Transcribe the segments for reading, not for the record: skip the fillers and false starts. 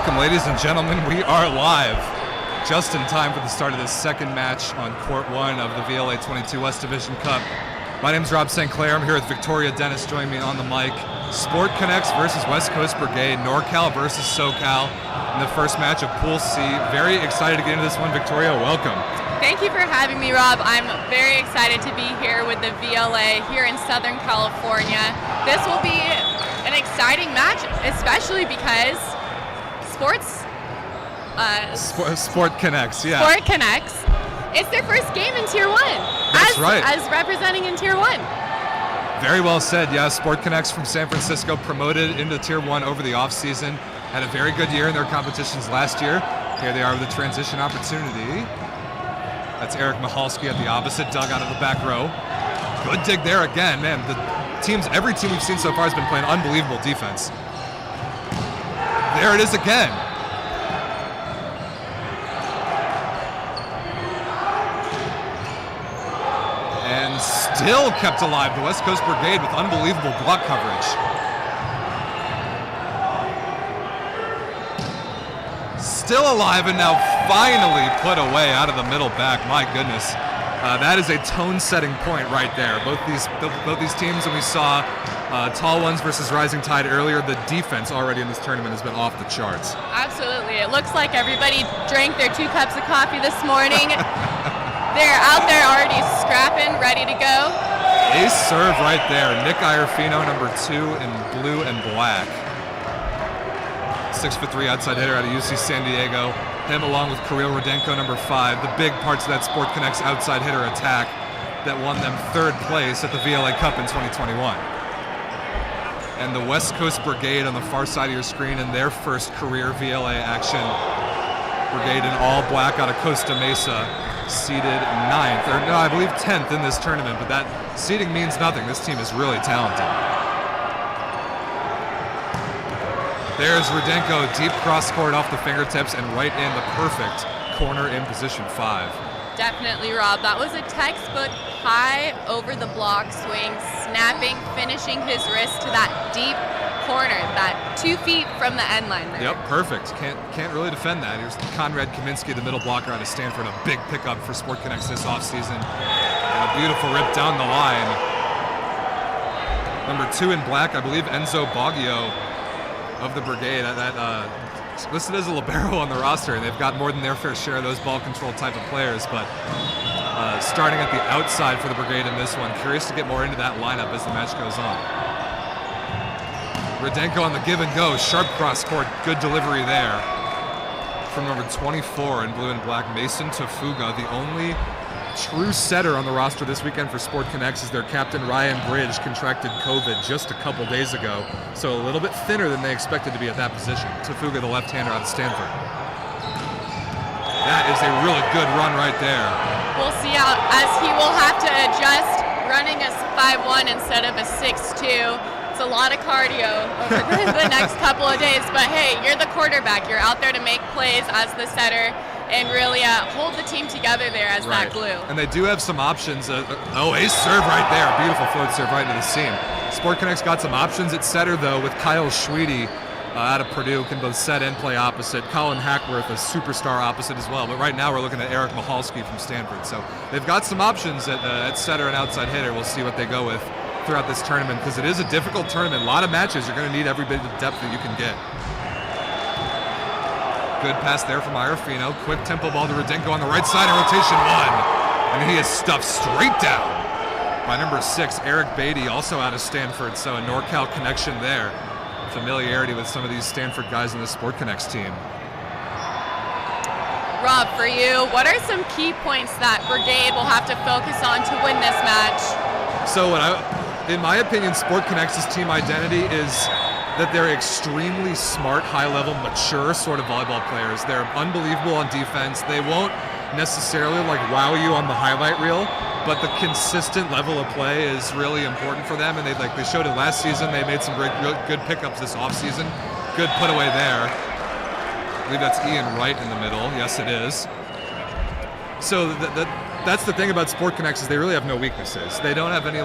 Welcome, ladies and gentlemen. We are live just in time for the start of this second match on Court 1 of the VLA 22 West Division Cup. My name is Rob St. Clair. I'm here with Victoria Dennis. Join me on the mic. SPORTCONX versus West Coast Brigade, NorCal versus SoCal in the first match of Pool C. Very excited to get into this one. Victoria, welcome. Thank you for having me, Rob. I'm very excited to be here with the VLA here in Southern California. This will be an exciting match, especially because SPORTCONX, yeah. SPORTCONX. It's their first game in Tier 1. That's right. As representing in Tier 1. Very well said, yeah. SPORTCONX from San Francisco promoted into Tier 1 over the off-season. Had a very good year in their competitions last year. Here they are with a transition opportunity. That's Eric Michalski at the opposite, dug out of the back row. Good dig there again, man. Every team we've seen so far has been playing unbelievable defense. There it is again. And still kept alive, the West Coast Brigade with unbelievable block coverage. Still alive and now finally put away out of the middle back. My goodness, that is a tone-setting point right there. Both these teams, and we saw Tall Ones versus Rising Tide earlier. The defense already in this tournament has been off the charts. Absolutely. It looks like everybody drank their 2 cups of coffee this morning. They're out there already scrapping, ready to go. Ace serve right there. Nick Iorfino, number 2 in blue and black. 6'3" outside hitter out of UC San Diego. Him along with Kirill Rudenko, number 5. The big parts of that SPORTCONX outside hitter attack that won them 3rd place at the VLA Cup in 2021. And the West Coast Brigade on the far side of your screen in their first career VLA action. Brigade in all black out of Costa Mesa, seeded 9th, or no, I believe 10th in this tournament, but that seeding means nothing. This team is really talented. There's Rudenko, deep cross court off the fingertips and right in the perfect corner in position 5. Definitely, Rob. That was a textbook high over the block swing, snapping, finishing his wrist to that deep corner, that 2 feet from the end line there. Yep, perfect. Can't really defend that. Here's Conrad Kaminsky, the middle blocker out of Stanford, a big pickup for SPORTCONX this offseason. And a beautiful rip down the line. Number 2 in black, I believe Enzo Baggio of the Brigade, that listed as a libero on the roster, and they've got more than their fair share of those ball control type of players, but starting at the outside for the Brigade in this one. Curious to get more into that lineup as the match goes on. Rudenko on the give and go, sharp cross court, good delivery there. From number 24 in blue and black, Mason Tafuga, the only true setter on the roster this weekend for SPORTCONX is their captain Ryan Bridge, contracted COVID just a couple days ago, so a little bit thinner than they expected to be at that position. Tafuga, the left-hander out of Stanford. That is a really good run right there. We'll see how, as he will have to adjust running a 5'1" instead of a 6'2". It's a lot of cardio over the next couple of days, but hey, you're the quarterback. You're out there to make plays as the setter and really hold the team together there as that glue. And they do have some options. Ace serve right there. Beautiful float serve right into the seam. SPORTCONX got some options at setter, though, with Kyle Schweedy out of Purdue, can both set and play opposite. Colin Hackworth, a superstar opposite as well. But right now we're looking at Eric Michalski from Stanford. So they've got some options at setter and outside hitter. We'll see what they go with throughout this tournament, because it is a difficult tournament. A lot of matches. You're going to need every bit of depth that you can get. Good pass there from Iorfino. Quick tempo ball to Rudenko on the right side in rotation 1. And he is stuffed straight down by number 6, Eric Beatty, also out of Stanford. So a NorCal connection there. Familiarity with some of these Stanford guys in the SPORTCONX team. Rob, for you, what are some key points that Brigade will have to focus on to win this match? So in my opinion, SPORTCONX's team identity is that they're extremely smart, high-level, mature sort of volleyball players. They're unbelievable on defense. They won't necessarily wow you on the highlight reel, but the consistent level of play is really important for them. And they showed it last season. They made some good pickups this offseason. Good put away there. I believe that's Ian Wright in the middle. Yes, it is. So that's the thing about SPORTCONX is they really have no weaknesses. They don't have any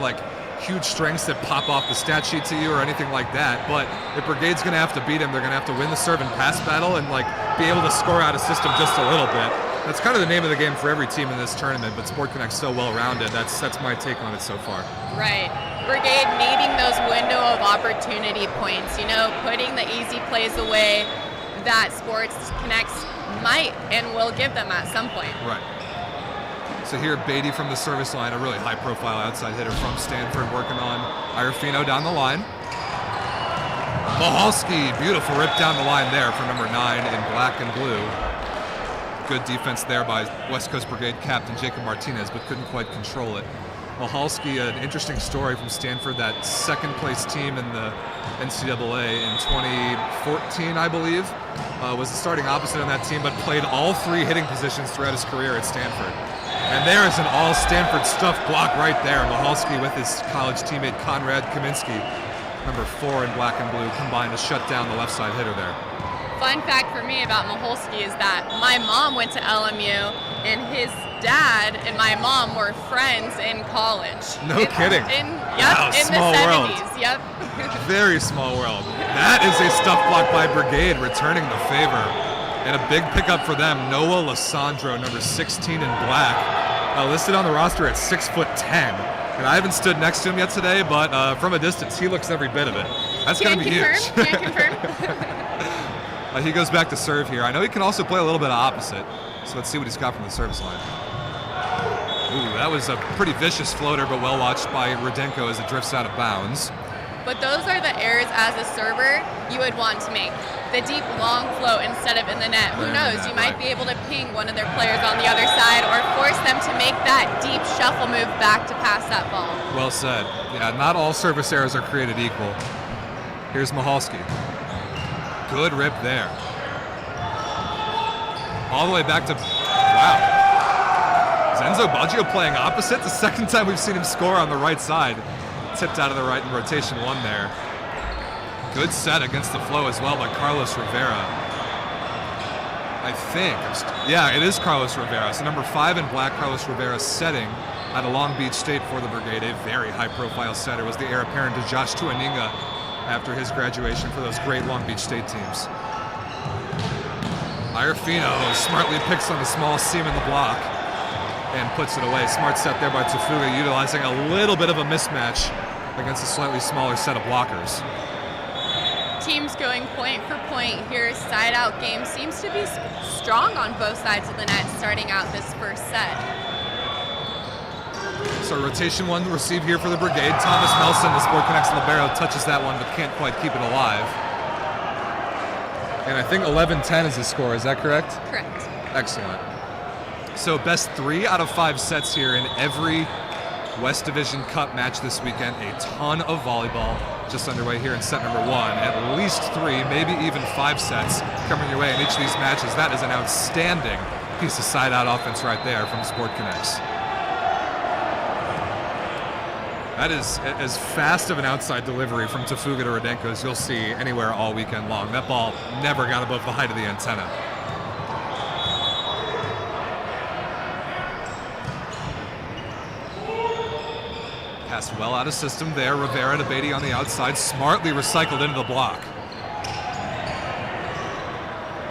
huge strengths that pop off the stat sheet to you or anything like that. But if Brigade's going to have to beat him, they're going to have to win the serve and pass battle and like be able to score out a system just a little bit. That's kind of the name of the game for every team in this tournament, but SPORTCONX so well-rounded. That's my take on it so far. Right. Brigade needing those window of opportunity points, you know, putting the easy plays away that SPORTCONX might and will give them at some point. Right. So here, Beatty from the service line, a really high-profile outside hitter from Stanford, working on Iarfino down the line. Michalski, beautiful rip down the line there for number 9 in black and blue. Good defense there by West Coast Brigade captain Jacob Martinez, but couldn't quite control it. Michalski, an interesting story from Stanford, that second-place team in the NCAA in 2014, I believe, was the starting opposite on that team, but played all 3 hitting positions throughout his career at Stanford. And there is an all-Stanford stuff block right there. Michalski with his college teammate Conrad Kaminsky, number 4 in black and blue, combined to shut down the left side hitter there. Fun fact for me about Michalski is that my mom went to LMU, and his dad and my mom were friends in college. No kidding. Wow, in small the 70s. World. Yep. Very small world. That is a stuff block by Brigade, returning the favor. And a big pickup for them, Noah Lissandro, number 16 in black, listed on the roster at 6'10". And I haven't stood next to him yet today, but from a distance, he looks every bit of it. That's going to be huge. Can confirm. He goes back to serve here. I know he can also play a little bit of opposite, so let's see what he's got from the service line. Ooh, that was a pretty vicious floater, but well watched by Rudenko as it drifts out of bounds. But those are the errors as a server you would want to make. The deep, long float instead of in the net. Who knows? You might be able to ping one of their players on the other side or force them to make that deep shuffle move back to pass that ball. Well said. Yeah, not all service errors are created equal. Here's Michalski. Good rip there. All the way back to, wow. Zenzo Baggio playing opposite. The second time we've seen him score on the right side. Tipped out of the right in rotation 1 there. Good set against the flow as well by Carlos Rivera. I think, yeah, it is Carlos Rivera. So number 5 in black, Carlos Rivera setting out of Long Beach State for the Brigade. A very high-profile setter. Was the heir apparent to Josh Tuaninga after his graduation for those great Long Beach State teams. Iarfino smartly picks on the small seam in the block and puts it away. Smart set there by Tafuga, utilizing a little bit of a mismatch against a slightly smaller set of blockers. Teams going point for point here. Side-out game seems to be strong on both sides of the net starting out this first set. So rotation 1 receive here for the Brigade. Thomas Nelson, the SPORTCONX libero, touches that one but can't quite keep it alive. And I think 11-10 is the score, is that correct? Correct. Excellent. So best 3 out of 5 sets here in every West Division Cup match this weekend. A ton of volleyball just underway here in set number 1. At least 3, maybe even 5 sets coming your way in each of these matches. That is an outstanding piece of side-out offense right there from SPORTCONX. That is as fast of an outside delivery from Tafuga to Rudenko as you'll see anywhere all weekend long. That ball never got above the height of the antenna. Passed well out of system there. Rivera to Beatty on the outside, smartly recycled into the block.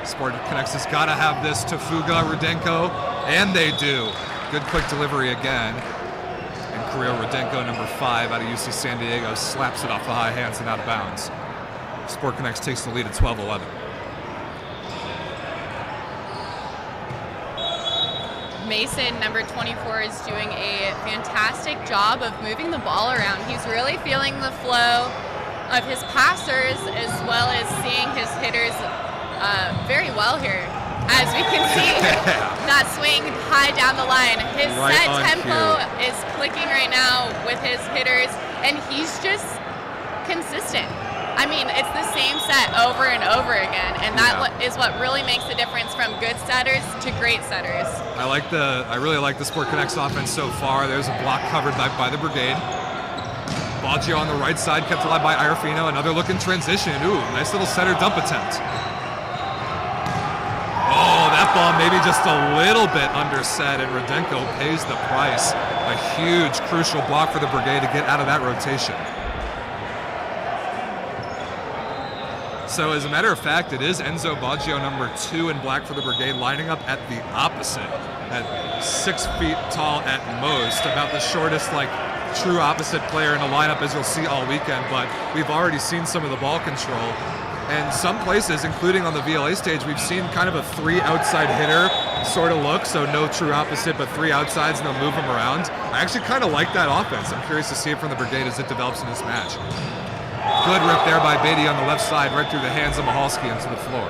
SPORTCONX has got to have this. Tafuga, Rudenko, and they do. Good quick delivery again. And Kirill Rudenko, number 5 out of UC San Diego, slaps it off the high hands and out of bounds. SPORTCONX takes the lead at 12-11. Mason, number 24, is doing a fantastic job of moving the ball around. He's really feeling the flow of his passers as well as seeing his hitters very well here. As we can see, that swing high down the line. His set tempo is clicking right now with his hitters, and he's just consistent. I mean, it's the same set over and over again, and that is what really makes the difference from good setters to great setters. I really like the SPORTCONX offense so far. There's a block covered by the Brigade. Baggio on the right side, kept alive by Iarfino. Another look in transition. Ooh, nice little setter dump attempt. Oh, that that ball maybe just a little bit underset, and Rudenko pays the price. A huge, crucial block for the Brigade to get out of that rotation. So as a matter of fact, it is Enzo Baggio, number 2 in black for the Brigade, lining up at the opposite, at 6 feet tall at most, about the shortest, like, true opposite player in the lineup as you'll see all weekend, but we've already seen some of the ball control. And some places, including on the VLA stage, we've seen kind of a 3 outside hitter sort of look, so no true opposite, but 3 outsides, and they'll move them around. I actually kind of like that offense. I'm curious to see it from the Brigade as it develops in this match. Good rip there by Beatty on the left side, right through the hands of Michalski into the floor.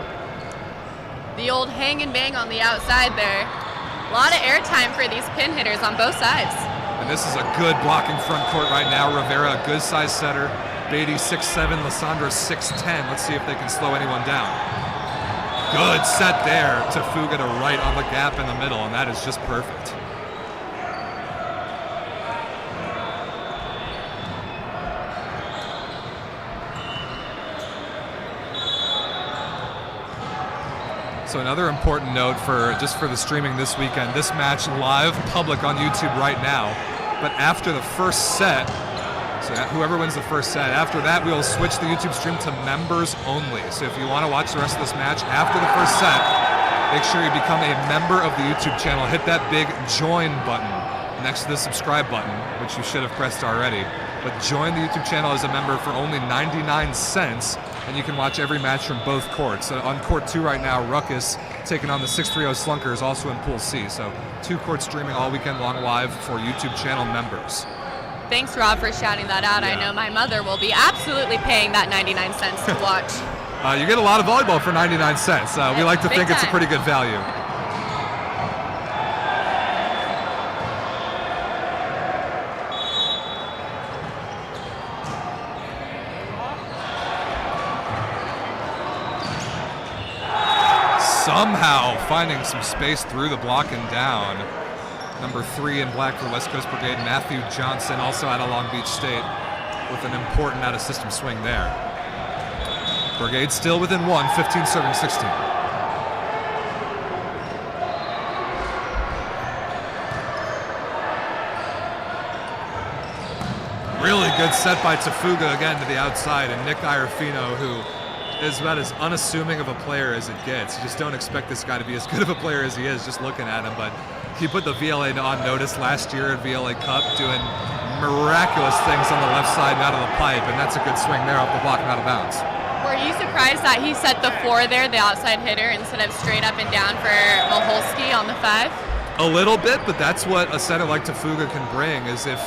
The old hang and bang on the outside there. A lot of airtime for these pin hitters on both sides. And this is a good blocking front court right now. Rivera, a good size setter. Beatty 6'7", Lissandra 6'10". Let's see if they can slow anyone down. Good set there to Fuga to right on the gap in the middle, and that is just perfect. So another important note for the streaming this weekend, this match live public on YouTube right now, but after the first set, so whoever wins the first set, after that we'll switch the YouTube stream to members only. So if you want to watch the rest of this match after the first set, make sure you become a member of the YouTube channel. Hit that big join button next to the subscribe button, which you should have pressed already. But join the YouTube channel as a member for only 99 cents, and you can watch every match from both courts. On court 2 right now, Ruckus taking on the 630 Slunkers, also in Pool C. So 2 courts streaming all weekend long live for YouTube channel members. Thanks, Rob, for shouting that out. Yeah. I know my mother will be absolutely paying that 99 cents to watch. You get a lot of volleyball for 99 cents. We like to think it's a pretty good value. Somehow finding some space through the block and down. Number 3 in black for West Coast Brigade, Matthew Johnson, also out of Long Beach State, with an important out-of-system swing there. Brigade still within 1, 15 serving 16. Really good set by Tafuga again to the outside, and Nick Iorfino, who is about as unassuming of a player as it gets. You just don't expect this guy to be as good of a player as he is just looking at him, but he put the VLA on notice last year at VLA Cup, doing miraculous things on the left side and out of the pipe, and that's a good swing there off the block and out of bounds. Were you surprised that he set the 4 there, the outside hitter, instead of straight up and down for Michalski on the 5? A little bit, but that's what a setter like Tafuga can bring, is if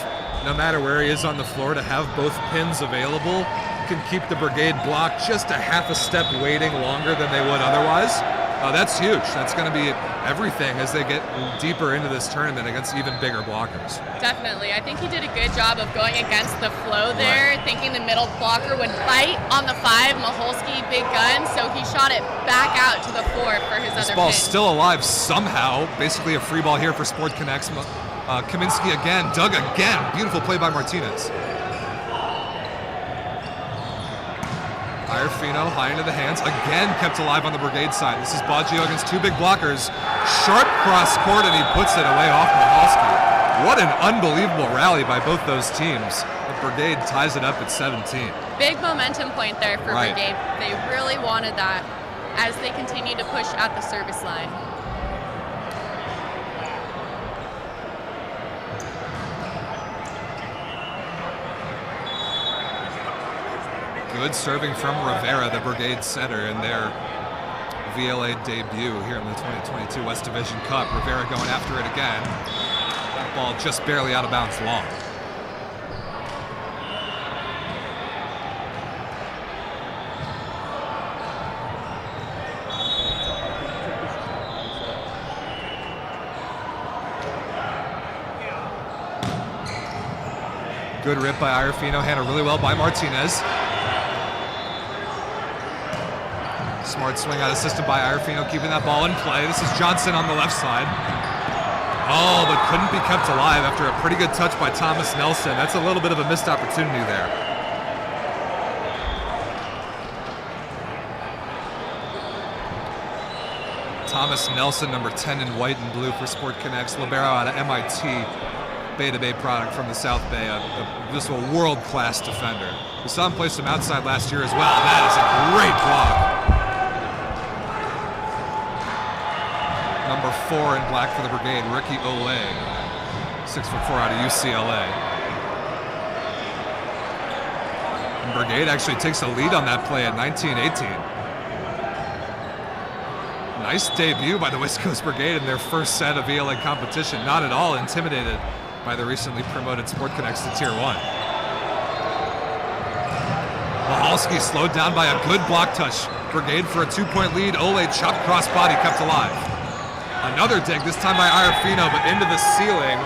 no matter where he is on the floor, to have both pins available can keep the Brigade block just a half a step waiting longer than they would otherwise. That's huge. That's going to be everything as they get deeper into this tournament against even bigger blockers. Definitely. I think he did a good job of going against the flow there, right, thinking the middle blocker would bite on the 5, Michalski, big gun, so he shot it back out to the 4 for his this other ball's pin. Still alive somehow. Basically a free ball here for SPORTCONX. Kaminsky again, dug again. Beautiful play by Martinez. Iorfino high into the hands, again kept alive on the Brigade side. This is Baggio against 2 big blockers. Sharp cross court, and he puts it away off Michalski. What an unbelievable rally by both those teams. The Brigade ties it up at 17. Big momentum point there for right. Brigade. They really wanted that as they continue to push at the service line. Good serving from Rivera, the Brigade setter, in their VLA debut here in the 2022 West Division Cup. Rivera going after it again. That ball just barely out of bounds long. Good rip by Iorfino, handled really well by Martinez. Smart swing out of system by Iorfino, keeping that ball in play. This is Johnson on the left side. Oh, but couldn't be kept alive after a pretty good touch by Thomas Nelson. That's a little bit of a missed opportunity there. Thomas Nelson, number 10 in white and blue for SPORTCONX, libero out of MIT, Beta Bay product from the South Bay, just a world-class defender. We saw him play some outside last year as well. That is a great block. Number 4 in black for the Brigade, Ricky Olay, 6'4" out of UCLA. And Brigade actually takes a lead on that play at 19-18. Nice debut by the West Coast Brigade in their first set of VLA competition. Not at all intimidated by the recently promoted SPORTCONX to Tier 1. Mahalski slowed down by a good block touch. Brigade for a 2-point lead. Ole chopped crossbody, kept alive. Another dig, this time by Arafino, but into the ceiling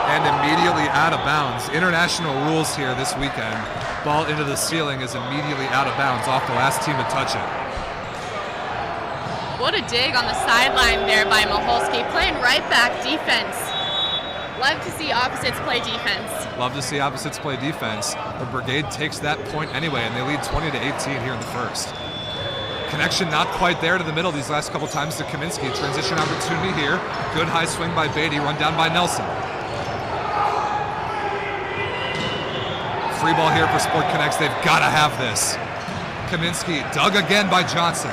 and immediately out of bounds. International rules here this weekend. Ball into the ceiling is immediately out of bounds off the last team to touch it. What a dig on the sideline there by Maholski, playing right back defense. Love to see opposites play defense. Love to see opposites play defense. The Brigade takes that point anyway, and they lead 20-18 here in the first. Connection not quite there to the middle these last couple times to Kaminsky. Transition opportunity here. Good high swing by Beatty, run down by Nelson. Free ball here for SPORTCONX. They've got to have this. Kaminsky dug again by Johnson.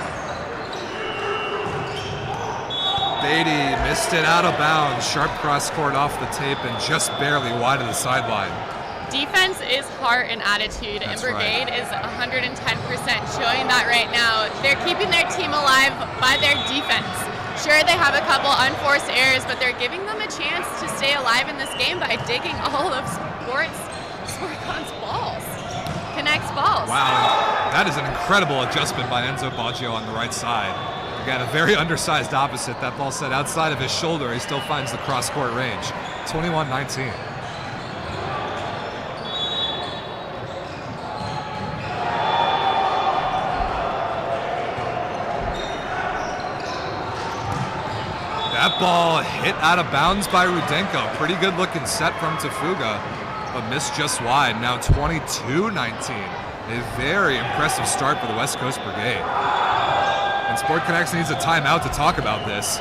Beatty missed it out of bounds. Sharp cross court off the tape and just barely wide of the sideline. Defense is heart and attitude, and Brigade is 110% showing that right now. They're keeping their team alive by their defense. Sure, they have a couple unforced errors, but they're giving them a chance to stay alive in this game by digging all of SPORTCON's balls. Connects balls. Wow, that is an incredible adjustment by Enzo Baggio on the right side. Again, a very undersized opposite. That ball set outside of his shoulder. He still finds the cross-court range. 21-19. That ball hit out of bounds by Rudenko. Pretty good looking set from Tafuga, but missed just wide. Now 22-19. A very impressive start for the West Coast Brigade. And SPORTCONX needs a timeout to talk about this.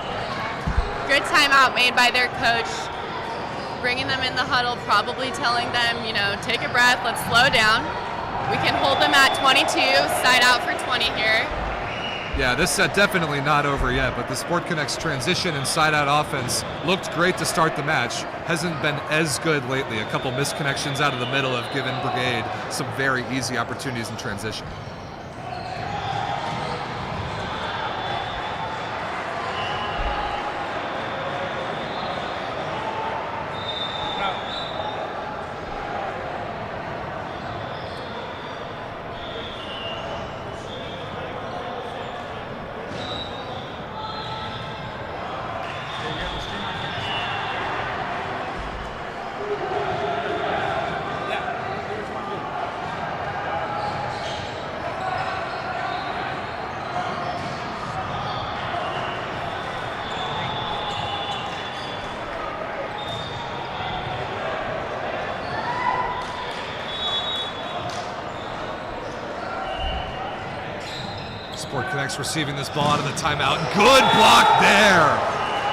Good timeout made by their coach, bringing them in the huddle, probably telling them, you know, take a breath, let's slow down. We can hold them at 22, side out for 20 here. Yeah, this set definitely not over yet, but the SPORTCONX transition and side-out offense looked great to start the match. Hasn't been as good lately. A couple missed connections out of the middle have given Brigade some very easy opportunities in transition. SPORTCONX receiving this ball out of the timeout. Good block there.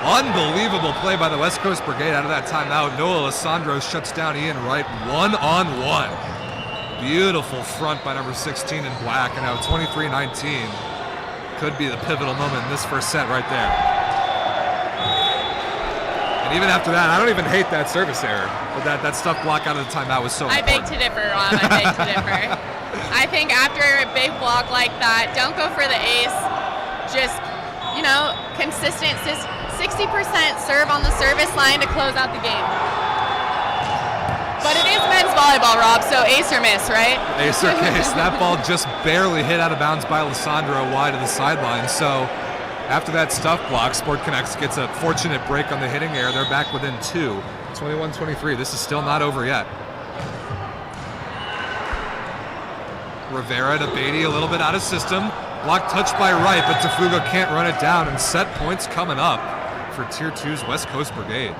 Unbelievable play by the West Coast Brigade out of that timeout. Noah Alessandro shuts down Ian Wright one-on-one. Beautiful front by number 16 in black, and now 23-19. Could be the pivotal moment in this first set right there. And even after that, I don't even hate that service error. But that stuff block out of the timeout was so important. I beg to differ, Rob. I beg to differ. I think after a big block like that, don't go for the ace. Just, you know, consistent 60% serve on the service line to close out the game. But it is men's volleyball, Rob, so ace or miss, right? Ace or case. That ball just barely hit out of bounds by Alessandro wide of the sideline. So after that stuff block, SPORTCONX gets a fortunate break on the hitting error. They're back within 2. 21-23. This is still not over yet. Rivera to Beatty, a little bit out of system. Block touched by Wright, but Tafuga can't run it down, and set points coming up for Tier 2's West Coast Brigade.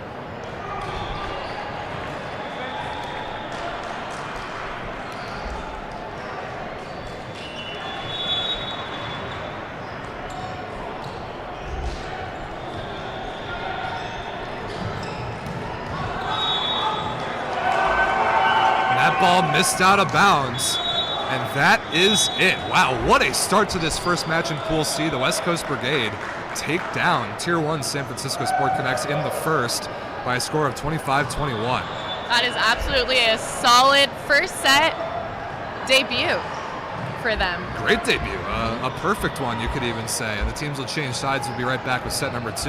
That ball missed out of bounds. And that is it. Wow, what a start to this first match in Pool C. The West Coast Brigade take down Tier 1 San Francisco SportConX in the first by a score of 25-21. That is absolutely a solid first set debut for them. Great debut, a perfect one you could even say. And the teams will change sides. We'll be right back with set number 2.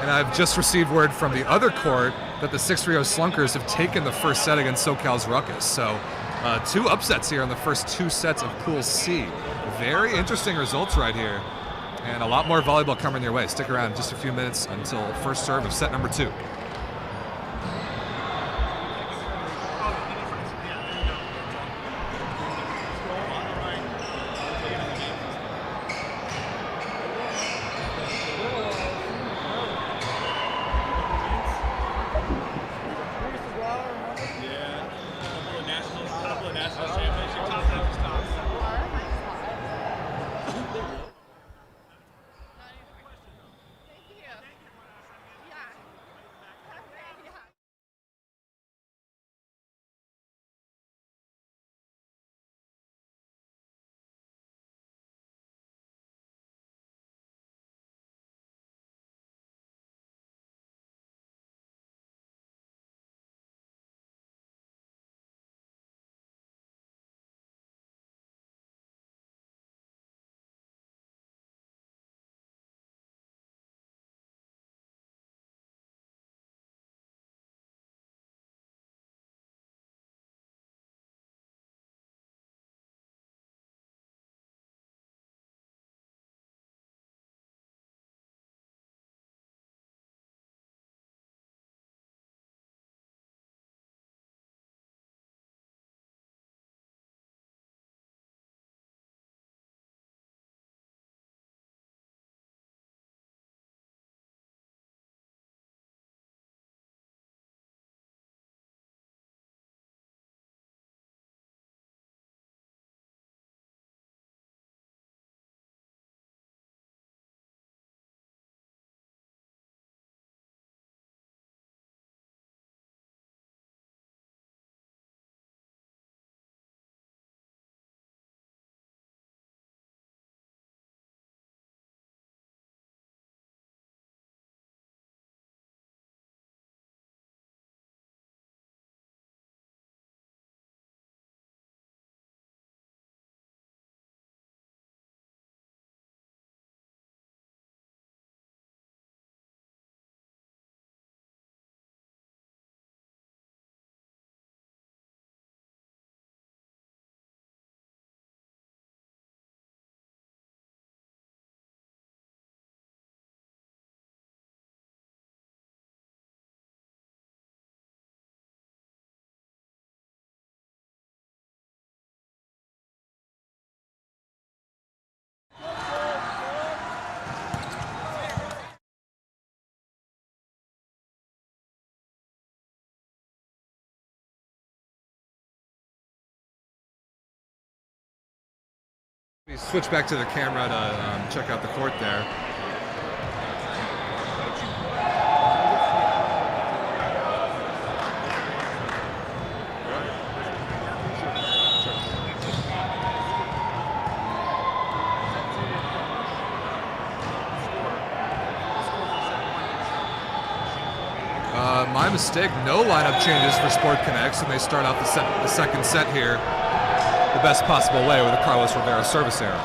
And I've just received word from the other court that the 6-3-0 Slunkers have taken the first set against SoCal's Ruckus. So 2 upsets here in the first 2 sets of Pool C. Very interesting results right here. And a lot more volleyball coming your way. Stick around in just a few minutes until first serve of set number 2. We switch back to the camera to check out the court there. My mistake, no lineup changes for SportConX, and they start out the second set here the best possible way with a Carlos Rivera service error.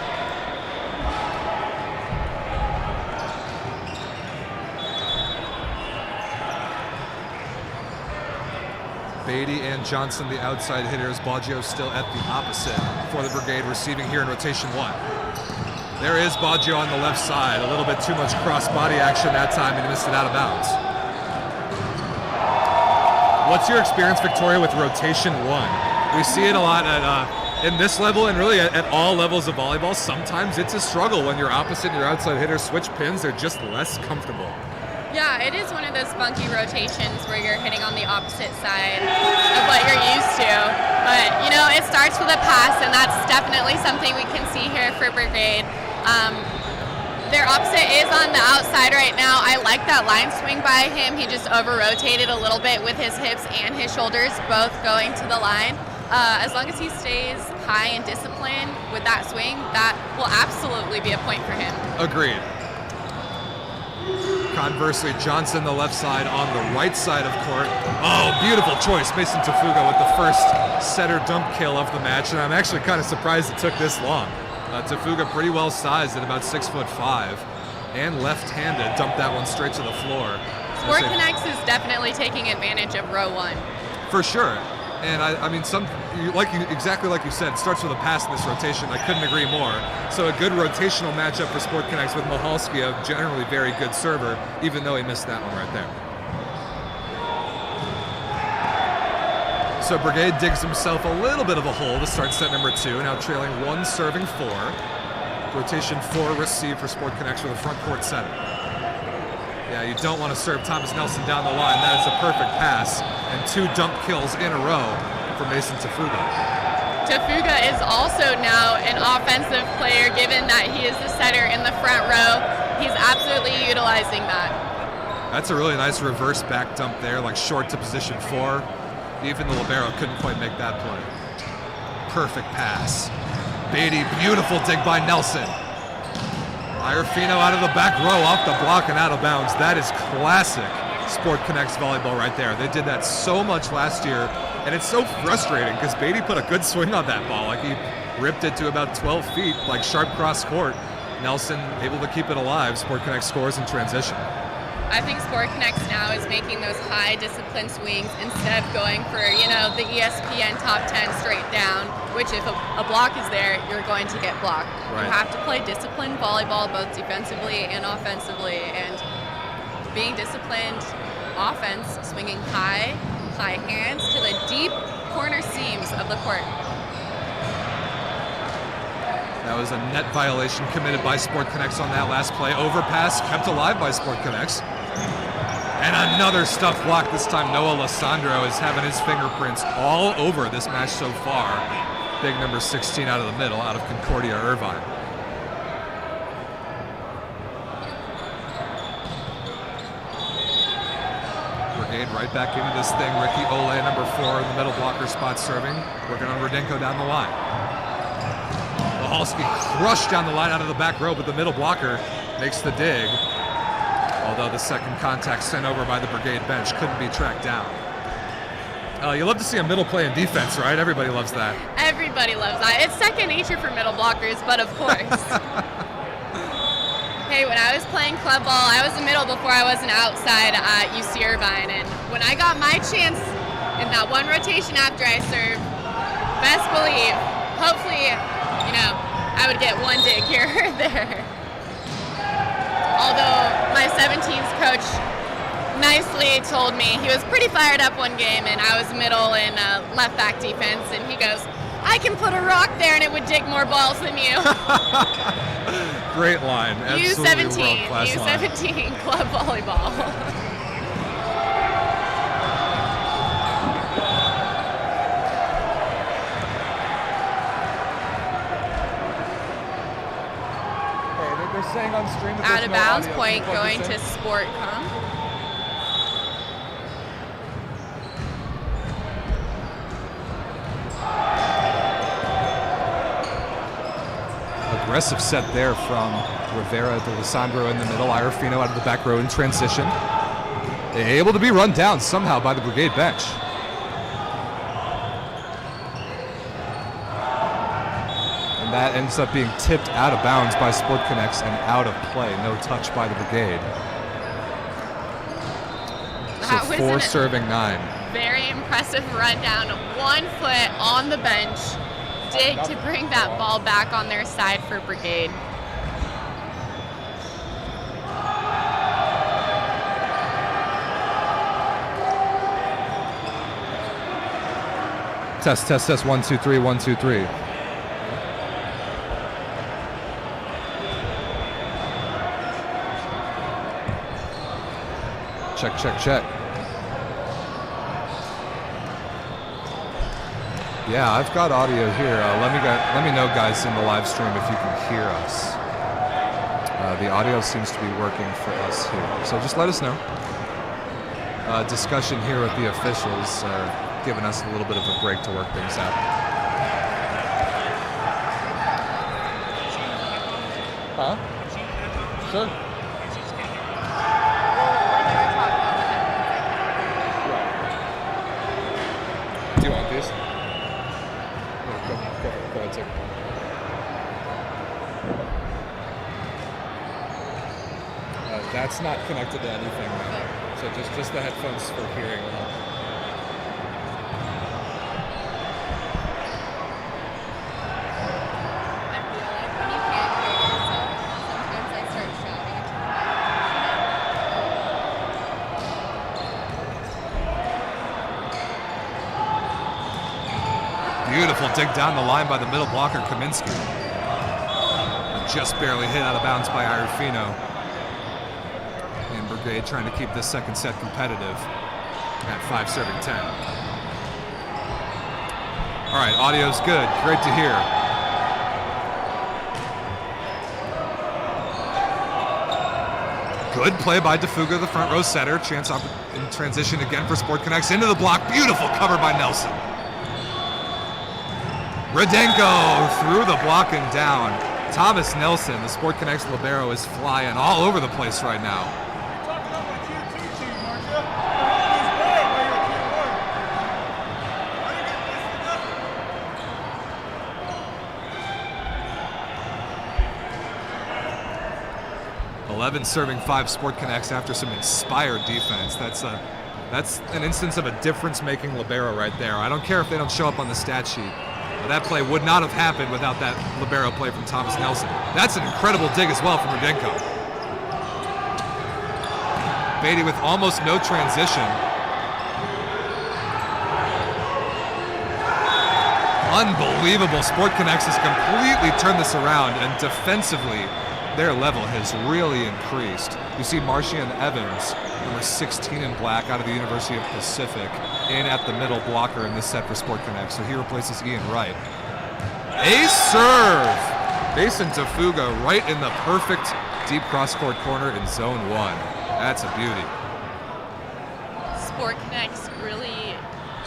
Beatty and Johnson, the outside hitters. Baggio still at the opposite for the Brigade, receiving here in rotation 1. There is Baggio on the left side. A little bit too much cross-body action that time, and he missed it out of bounds. What's your experience, Victoria, with rotation 1? We see it a lot in this level and really at all levels of volleyball. Sometimes it's a struggle when your opposite and your outside hitters switch pins. They're just less comfortable. Yeah, it is one of those funky rotations where you're hitting on the opposite side of what you're used to. But, you know, it starts with a pass, and that's definitely something we can see here for Brigade. Their opposite is on the outside right now. I like that line swing by him. He just over-rotated a little bit with his hips and his shoulders both going to the line. As long as he stays high and disciplined with that swing, that will absolutely be a point for him. Agreed. Conversely, Johnson, the left side, on the right side of court. Oh, beautiful choice. Mason Tafuga with the first setter dump kill of the match, and I'm actually kind of surprised it took this long. Tafuga pretty well sized at about 6'5", and left-handed, dumped that one straight to the floor. SPORTCONX is definitely taking advantage of row one. For sure. And I mean, exactly like you said, it starts with a pass in this rotation. I couldn't agree more. So a good rotational matchup for SPORTCONX with Michalski, a generally very good server, even though he missed that one right there. So Brigade digs himself a little bit of a hole to start set number 2, now trailing 1 serving 4. Rotation 4 receive for SPORTCONX with a front court setter. Yeah, you don't want to serve Thomas Nelson down the line. That is a perfect pass, and 2 dump kills in a row for Mason Tafuga. Tafuga is also now an offensive player, given that he is the setter in the front row. He's absolutely utilizing that. That's a really nice reverse back dump there, like short to position 4. Even the libero couldn't quite make that play. Perfect pass. Beatty, beautiful dig by Nelson. Iorfino out of the back row, off the block and out of bounds. That is classic SPORTCONX volleyball right there. They did that so much last year, and it's so frustrating because Beatty put a good swing on that ball. Like, he ripped it to about 12 feet, like sharp cross court. Nelson able to keep it alive. SPORTCONX scores in transition. I think SPORTCONX now is making those high discipline swings instead of going for, the ESPN top 10 straight down, which if a block is there, you're going to get blocked. Right. You have to play disciplined volleyball both defensively and offensively, and being disciplined offense, swinging high hands to the deep corner seams of the court. That was a net violation committed by SPORTCONX on that last play. Overpass kept alive by SPORTCONX. And another stuff block. This time Noah Lissandro is having his fingerprints all over this match so far. Big number 16 out of the middle, out of Concordia Irvine. Brigade right back into this thing. Ricky Ole, number 4 in the middle blocker spot serving. Working on Rudenko down the line. Michalski crushed down the line out of the back row, but the middle blocker makes the dig. Although the second contact sent over by the Brigade bench couldn't be tracked down. You love to see a middle play in defense, right? Everybody loves that. Everybody loves that. It's second nature for middle blockers, but of course. Hey, when I was playing club ball, I was a middle before I was an outside at UC Irvine, and when I got my chance in that one rotation after I served, best believe, hopefully, I would get one dig here or there. Although my 17s coach nicely told me, he was pretty fired up one game, and I was middle and left back defense, and he goes, I can put a rock there and it would dig more balls than you. Great line. Absolutely U17 club volleyball. They're saying on stream that out of bounds point going to SPORTCONX. Aggressive set there from Rivera to Lissandro in the middle. Iorfino out of the back row in transition. They're able to be run down somehow by the Brigade bench. And that ends up being tipped out of bounds by SPORTCONX and out of play. No touch by the Brigade. So 4 serving 9. Very impressive run down. 1 foot on the bench. Dig to bring that ball back on their side for Brigade. Test, test, test. 1, 2, 3, 1, 2, 3. Check, check, check. Yeah, I've got audio here. Let me know, guys, in the live stream if you can hear us. The audio seems to be working for us here. So just let us know. Discussion here with the officials giving us a little bit of a break to work things out. Huh? Sure. Do you want these? Go ahead, take one. That's not connected to anything now. So just the headphones for hearing. I feel like when you can't hear yourself, sometimes I start shouting at you. Beautiful dig down the line by the middle blocker, Kaminsky. Just barely hit out of bounds by Iarfino. And Brigade trying to keep this second set competitive at 5-10. All right, audio's good. Great to hear. Good play by DeFuga, the front row setter. Chance up in transition again for SportConX into the block. Beautiful cover by Nelson. Rudenko through the block and down. Thomas Nelson, the SportConX libero, is flying all over the place right now. Serving 5 SportConX after some inspired defense. That's an instance of a difference-making libero right there. I don't care if they don't show up on the stat sheet. But that play would not have happened without that libero play from Thomas Nelson. That's an incredible dig as well from Rudenko. Beatty with almost no transition. Unbelievable. SportConX has completely turned this around, and defensively, their level has really increased. You see Marcian Evans, number 16 in black, out of the University of Pacific, in at the middle blocker in this set for SportConX. So he replaces Ian Wright. Ace serve! Mason DeFuga right in the perfect deep cross-court corner in zone 1. That's a beauty. SportConX really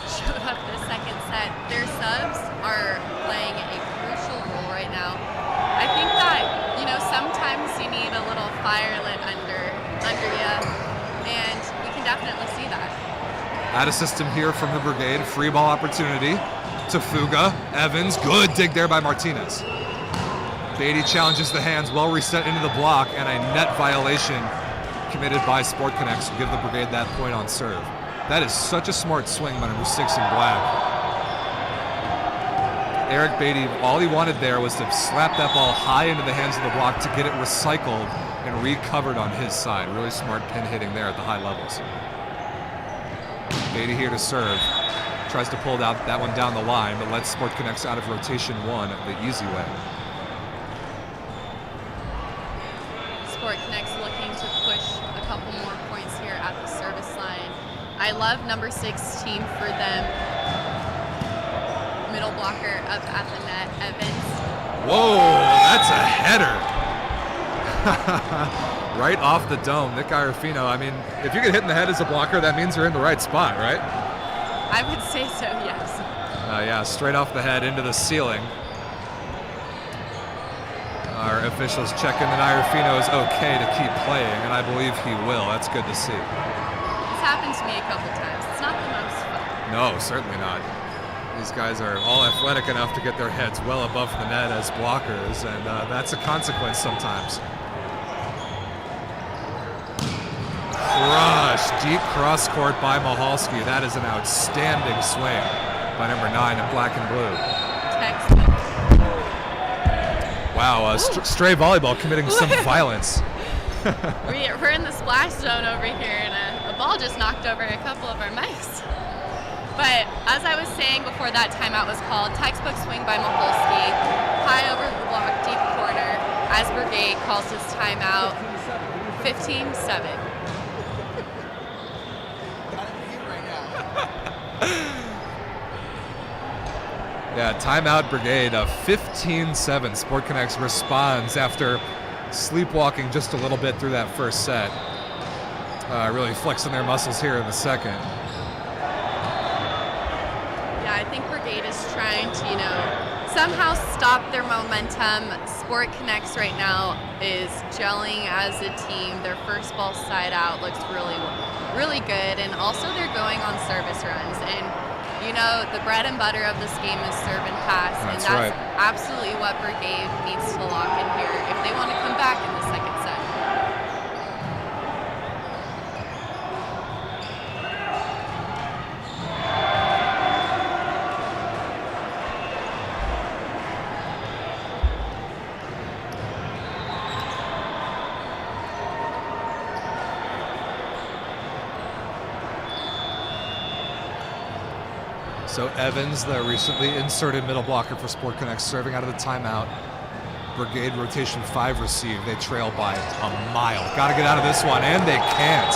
showed up the second set. Their subs are playing a crucial role right now. I think that, you know, sometimes you need a little fire lit under you, and we can definitely see that. Out of system here from the Brigade. Free ball opportunity. DeFuga, Evans, good dig there by Martinez. Beatty challenges the hands, well reset into the block, and a net violation committed by SportConX to give the Brigade that point on serve. That is such a smart swing by number 6 in black. Eric Beatty, all he wanted there was to slap that ball high into the hands of the block to get it recycled and recovered on his side. Really smart pin hitting there at the high levels. Beatty here to serve. Tries to pull that one down the line, but lets SportConX out of rotation 1 the easy way. SportConX looking to push a couple more points here at the service line. I love number 16 for them. Middle blocker up at the net, Evans. Whoa, that's a header. Right off the dome, Nick Iarfino. I mean, if you get hit in the head as a blocker, that means you're in the right spot, right? I would say so, yes. Yeah, straight off the head into the ceiling. Our officials checking that Iarfino is okay to keep playing, and I believe he will. That's good to see. It's happened to me a couple times. It's not the most fun. No, certainly not. These guys are all athletic enough to get their heads well above the net as blockers, and that's a consequence sometimes. Crush, deep cross court by Mahalski. That is an outstanding swing by number 9 in black and blue. Wow, stray volleyball committing some violence. We're in the splash zone over here, and a ball just knocked over a couple of our mics. But as I was saying before that timeout was called, textbook swing by Mahalski, high over the block, deep corner, as Brigade calls his timeout, 15-7. Yeah, timeout Brigade, 15-7. SportConX responds after sleepwalking just a little bit through that first set. Really flexing their muscles here in the second. Yeah, I think Brigade is trying to, somehow stop their momentum. SPORTCONX right now is gelling as a team. Their first ball side out looks really, really good, and also they're going on service runs. And the bread and butter of this game is serve and pass, and that's right. absolutely what Brigade needs to lock in here if they want to come back in the second set. So Evans, the recently inserted middle blocker for SPORTCONX, serving out of the timeout. Brigade rotation 5 received. They trail by a mile. Got to get out of this one, and they can't.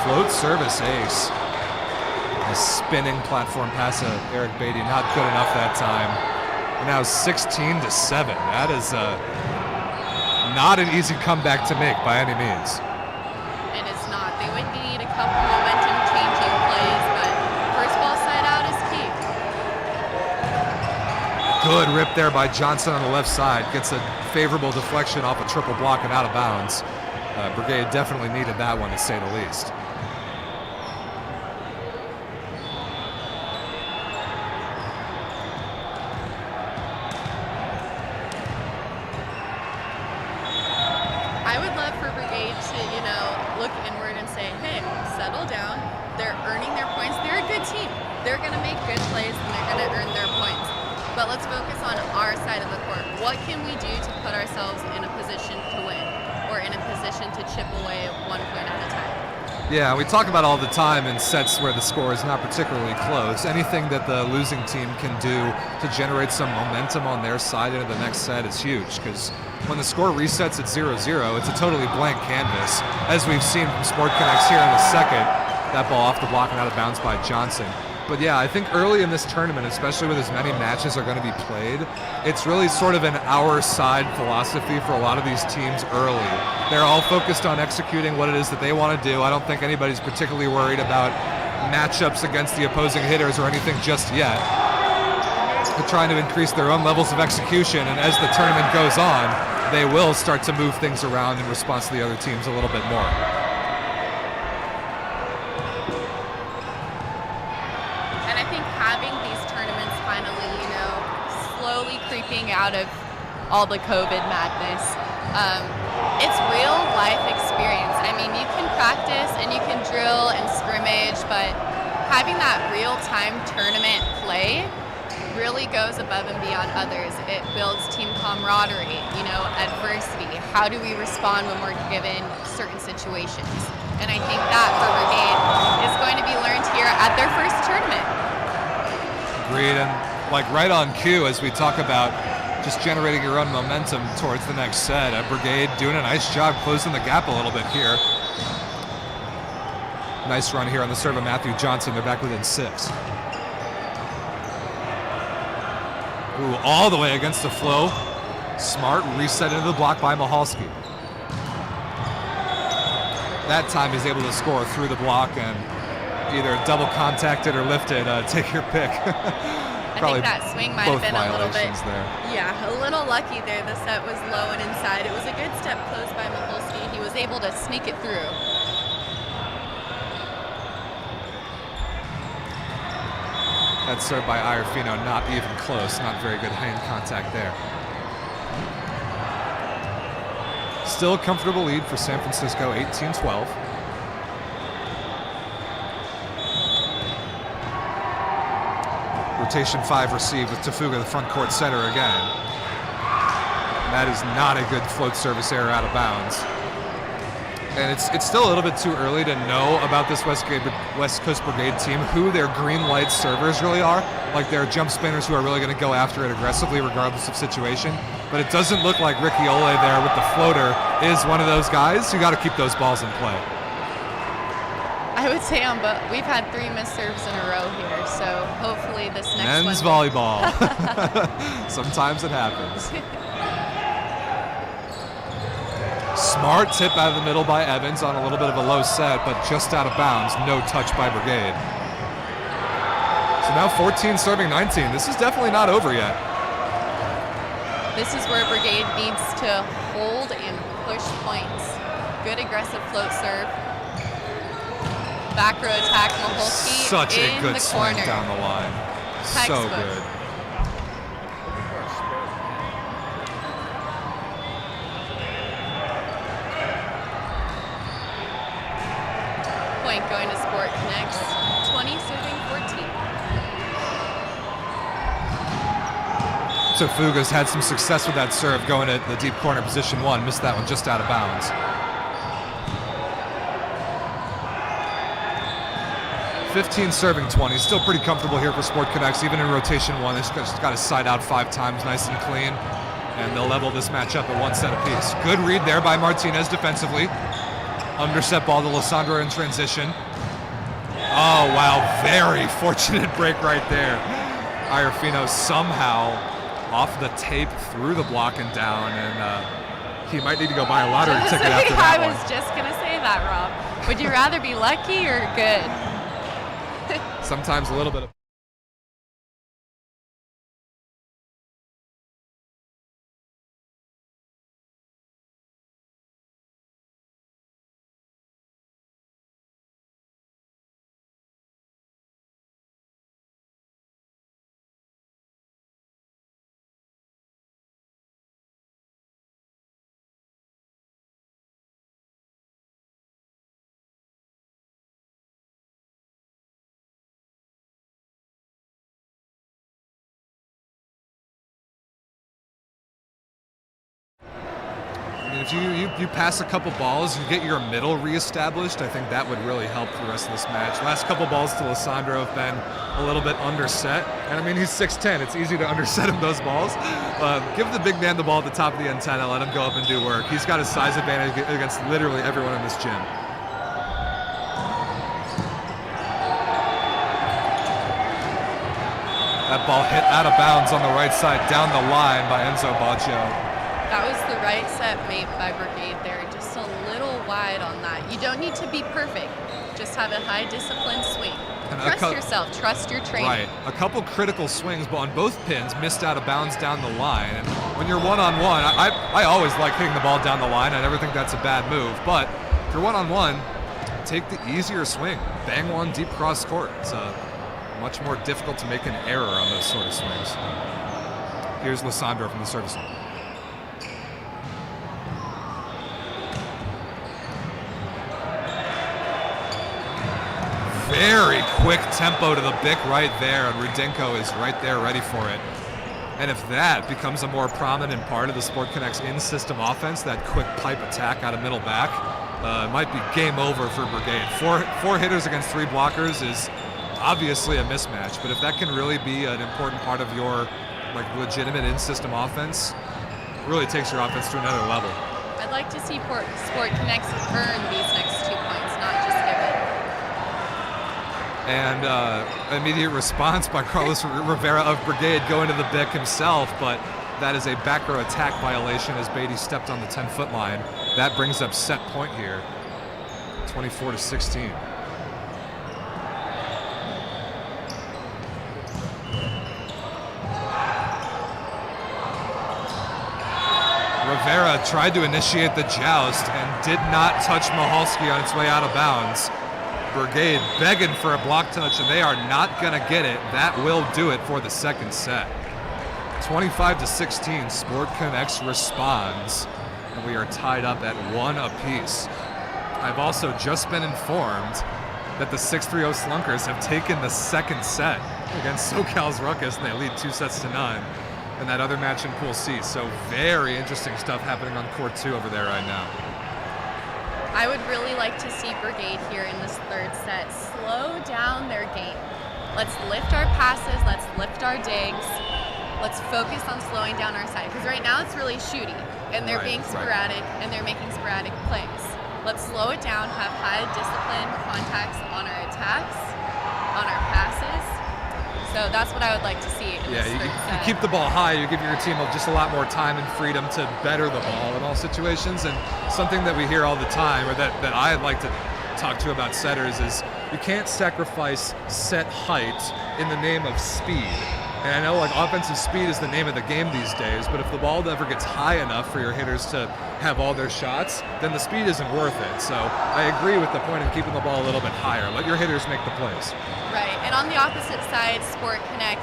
Float service ace. A spinning platform pass of Eric Beatty, not good enough that time. And now 16-7. That is not an easy comeback to make by any means. And it's not. They would need a couple momentum-changing plays, but first ball side out is key. Good rip there by Johnson on the left side. Gets a favorable deflection off a triple block and out of bounds. Brigade definitely needed that one, to say the least. I would love for Brigade to, look inward and say, hey, settle down. They're earning their points. They're a good team. They're going to make good plays, and they're going to earn their points. But let's focus on our side of the court. What can we do to put ourselves in a position to win, or in a position to chip away 1 point at a time? Yeah, we talk about all the time in sets where the score is not particularly close. Anything that the losing team can do to generate some momentum on their side into the next set is huge, because when the score resets at 0-0, it's a totally blank canvas, as we've seen from SPORTCONX here in the second. That ball off the block and out of bounds by Johnson. But yeah, I think early in this tournament, especially with as many matches are going to be played, it's really sort of an our side philosophy for a lot of these teams early. They're all focused on executing what it is that they want to do. I don't think anybody's particularly worried about matchups against the opposing hitters or anything just yet. They're trying to increase their own levels of execution, and as the tournament goes on, they will start to move things around in response to the other teams a little bit more. Creeping out of all the COVID madness. It's real life experience. I mean, you can practice and you can drill and scrimmage, but having that real-time tournament play really goes above and beyond others. It builds team camaraderie, adversity. How do we respond when we're given certain situations? And I think that for Brigade is going to be learned here at their first tournament. Agreed, and right on cue as we talk about just generating your own momentum towards the next set. Brigade doing a nice job closing the gap a little bit here. Nice run here on the serve of Matthew Johnson. They're back within 6. Ooh, all the way against the flow. Smart reset into the block by Michalski. That time he's able to score through the block and either double contacted or lifted. Take your pick. I think that swing might have been a little bit, there. Yeah, a little lucky there. The set was low and inside. It was a good step close by Michalski. He was able to sneak it through. That serve by Iorfino, not even close. Not very good hand contact there. Still a comfortable lead for San Francisco, 18-12. Rotation 5 received with Tafuga, the front court setter again. And that is not a good float service error out of bounds. And it's still a little bit too early to know about this West Coast Brigade team, who their green light servers really are. Like their jump spinners who are really going to go after it aggressively regardless of situation. But it doesn't look like Ricky Ole there with the floater is one of those guys. You got to keep those balls in play. I would say we've had 3 missed serves in a row here, so hopefully this next Men's one. volleyball. Sometimes it happens. Smart tip out of the middle by Evans on a little bit of a low set, but just out of bounds. No touch by Brigade. So now 14 serving 19. This is definitely not over yet. This is where Brigade needs to hold and push points. Good aggressive float serve. Back row attack, Maholski Such in a good the swing corner. down the line. So Textbook. good. Point going to SPORTCONX. 20 serving 14. So Fuga's had some success with that serve going at the deep corner position 1. Missed that one just out of bounds. 15 serving 20. Still pretty comfortable here for SPORTCONX. Even in rotation 1, they just got his side out 5 times, nice and clean. And they'll level this match up at 1 set apiece. Good read there by Martinez defensively. Underset ball to Lissandro in transition. Oh, wow. Very fortunate break right there. Iorfino somehow off the tape through the block and down, and he might need to go buy a lottery ticket after that I was just going to say that, Rob. Would you rather be lucky or good? Sometimes a little bit of... If you pass a couple balls, you get your middle reestablished, I think that would really help the rest of this match. Last couple balls to Lissandro have been a little bit underset. And I mean, he's 6'10". It's easy to underset him those balls. Give the big man the ball at the top of the antenna, let him go up and do work. He's got a size advantage against literally everyone in this gym. That ball hit out of bounds on the right side, down the line by Enzo Baccio. That was the right set made by Brigade there, just a little wide on that. You don't need to be perfect, just have a high disciplined swing. Trust yourself, trust your training. Right, a couple critical swings, but on both pins, missed out of bounds down the line. And when you're one-on-one, I always like hitting the ball down the line. I never think that's a bad move, but if you're one-on-one, take the easier swing. Bang one deep cross court. It's much more difficult to make an error on those sort of swings. Here's Lissandro from the service line. Very quick tempo to the Bic right there, and Rudenko is right there ready for it. And if that becomes a more prominent part of the SPORTCONX in-system offense, that quick pipe attack out of middle back, it might be game over for Brigade. Four hitters against 3 blockers is obviously a mismatch, but if that can really be an important part of your legitimate in-system offense, it really takes your offense to another level. I'd like to see SPORTCONX earn these next 2 points, not just give it. And immediate response by Carlos Rivera of Brigade going to the Bic himself, but that is a back row attack violation as Beatty stepped on the 10-foot line. That brings up set point here, 24-16. Rivera tried to initiate the joust and did not touch Maholski on its way out of bounds. Brigade begging for a block touch, and they are not going to get it. That will do it for the second set. 25-16, SPORTCONX responds, and we are tied up at 1 apiece. I've also just been informed that the 6-3-0 Slunkers have taken the second set against SoCal's Ruckus, and they lead 2-0 in that other match in Pool C. So very interesting stuff happening on Court 2 over there right now. I would really like to see Brigade here in this third set slow down their game. Let's lift our passes, let's lift our digs, let's focus on slowing down our side. Because right now it's really shooty, and they're being sporadic, and they're making sporadic plays. Let's slow it down, have high discipline contacts on our attacks, on our passes. So that's what I would like to see in Yeah, this you first set. keep the ball high, you give your team just a lot more time and freedom to better the ball in all situations. And something that we hear all the time, or that I like to talk to about setters, is you can't sacrifice set height in the name of speed. And I know like offensive speed is the name of the game these days, but if the ball never gets high enough for your hitters to have all their shots, then the speed isn't worth it. So I agree with the point of keeping the ball a little bit higher. Let your hitters make the plays. Right, and on the opposite side, SPORTCONX,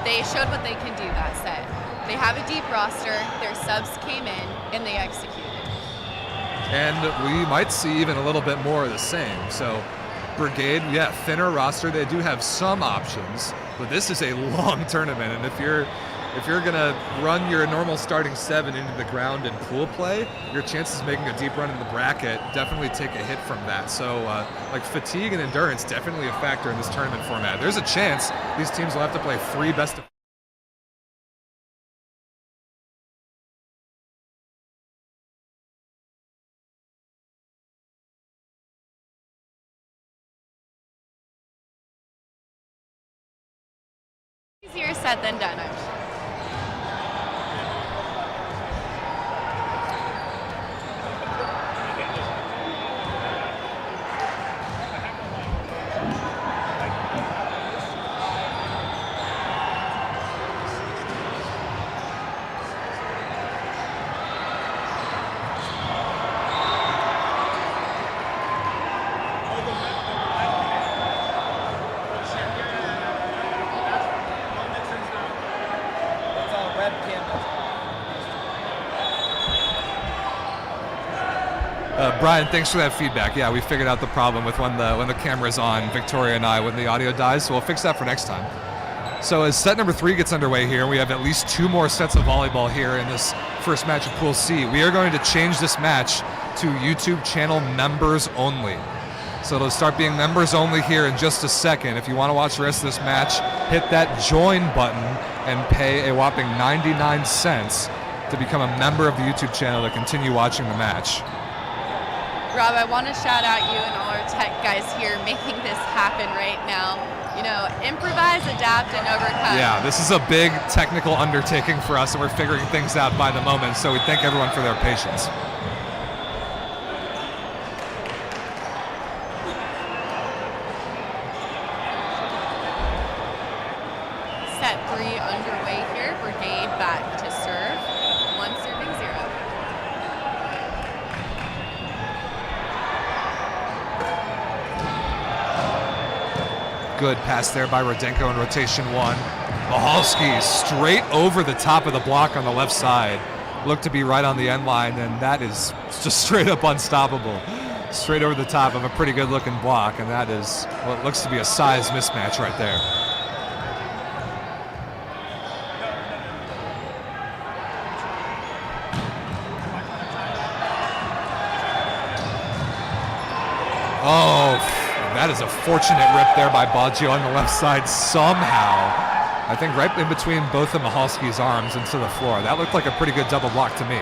they showed what they can do that set. They have a deep roster, their subs came in, and they executed. And we might see even a little bit more of the same. So Brigade, yeah, thinner roster. They do have some options, but this is a long tournament. And if you're gonna run your normal starting 7 into the ground in pool play, your chances of making a deep run in the bracket definitely take a hit from that. So like fatigue and endurance definitely a factor in this tournament format. There's a chance these teams will have to play 3 best of Easier said than done, I'm sure. Brian, thanks for that feedback. Yeah, we figured out the problem with when the camera's on, Victoria and I, when the audio dies, so we'll fix that for next time. So as set number 3 gets underway here, we have at least 2 more sets of volleyball here in this first match of Pool C. We are going to change this match to YouTube channel members only. So it'll start being members only here in just a second. If you want to watch the rest of this match, hit that join button and pay a whopping 99 cents to become a member of the YouTube channel to continue watching the match. Rob, I want to shout out you and all our tech guys here making this happen right now. You know, improvise, adapt, and overcome. Yeah, this is a big technical undertaking for us, and we're figuring things out by the moment, so we thank everyone for their patience. Set 3 underway here. Brigade back to serve. 1 serving 0. Good pass there by Rudenko in rotation 1. Michalski straight over the top of the block on the left side. Looked to be right on the end line, and that is just straight up unstoppable. Straight over the top of a pretty good looking block, and that is what looks to be a size mismatch right there. Oh, that is a fortunate rip there by Baggio on the left side somehow. I think right in between both of Michalski's arms into the floor. That looked like a pretty good double block to me.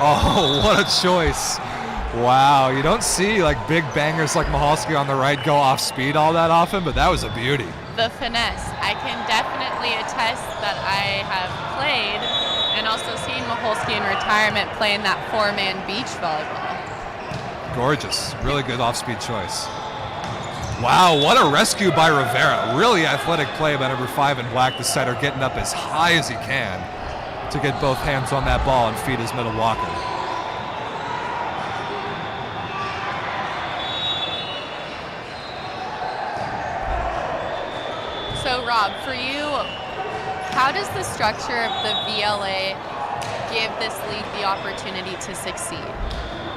Oh, what a choice. Wow, you don't see like big bangers like Michalski on the right go off speed all that often, but that was a beauty. The finesse. I can definitely attest that I have played and also seen Michalski in retirement playing that 4-man beach volleyball. Gorgeous. Really good off-speed choice. Wow, what a rescue by Rivera. Really athletic play by number 5 in black, the setter, getting up as high as he can to get both hands on that ball and feed his middle blocker. So Rob, for you, how does the structure of the VLA give this league the opportunity to succeed?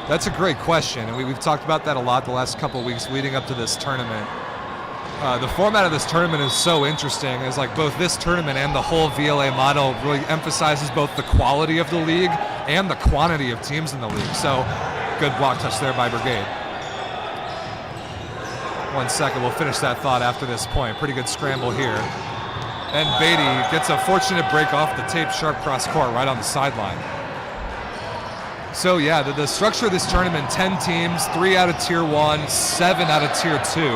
That's a great question, and we've talked about that a lot the last couple of weeks leading up to this tournament. The format of this tournament is so interesting, as like both this tournament and the whole VLA model really emphasizes both the quality of the league and the quantity of teams in the league. So good block touch there by Brigade. 1 second, we'll finish that thought after this point. Pretty good scramble here. And Beatty gets a fortunate break off the tape sharp cross court right on the sideline. So yeah, the structure of this tournament, 10 teams, 3 out of Tier 1, 7 out of Tier 2,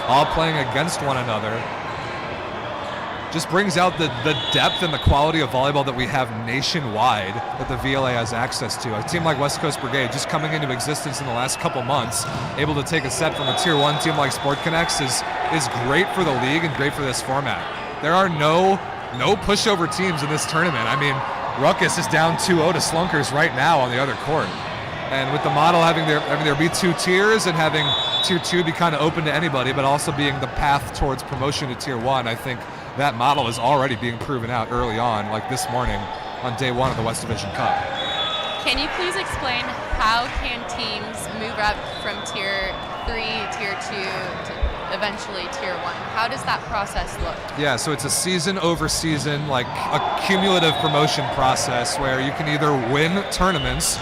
all playing against one another. Just brings out the depth and the quality of volleyball that we have nationwide that the VLA has access to. A team like West Coast Brigade just coming into existence in the last couple months, able to take a set from a Tier 1 team like SPORTCONX is great for the league and great for this format. There are no pushover teams in this tournament. I mean, Ruckus is down 2-0 to Slunkers right now on the other court. And with the model having there be 2 tiers and having Tier 2 be kind of open to anybody, but also being the path towards promotion to Tier 1, I think that model is already being proven out early on, like this morning on day 1 of the West Division Cup. Can you please explain how can teams move up from Tier 3, Tier 2 to eventually Tier 1? How does that process look? Yeah, so it's a season over season, like a cumulative promotion process where you can either win tournaments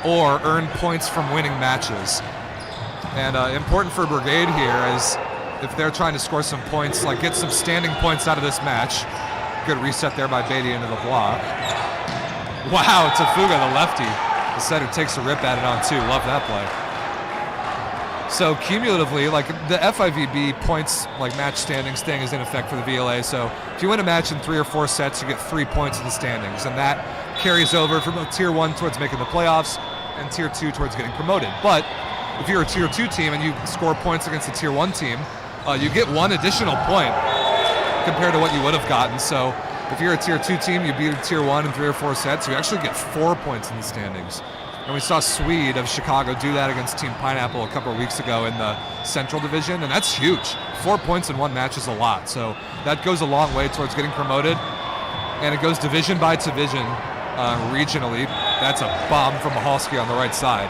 or earn points from winning matches. And important for Brigade here is if they're trying to score some points, like get some standing points out of this match. Good reset there by Beatty into the block. Wow, Tafuga, the lefty. The setter takes a rip at it on 2. Love that play. So cumulatively, like the FIVB points, like match standings thing is in effect for the VLA. So if you win a match in 3 or 4 sets, you get 3 points in the standings. And that carries over from Tier 1 towards making the playoffs and Tier 2 towards getting promoted. But if you're a Tier 2 team and you score points against a Tier 1 team, you get 1 additional point compared to what you would have gotten. So if you're a Tier 2 team, you beat a Tier 1 in 3 or 4 sets, you actually get 4 points in the standings. And we saw Swede of Chicago do that against Team Pineapple a couple of weeks ago in the Central Division, and that's huge. 4 points in 1 match is a lot. So that goes a long way towards getting promoted. And it goes division by division regionally. That's a bomb from Mahalski on the right side.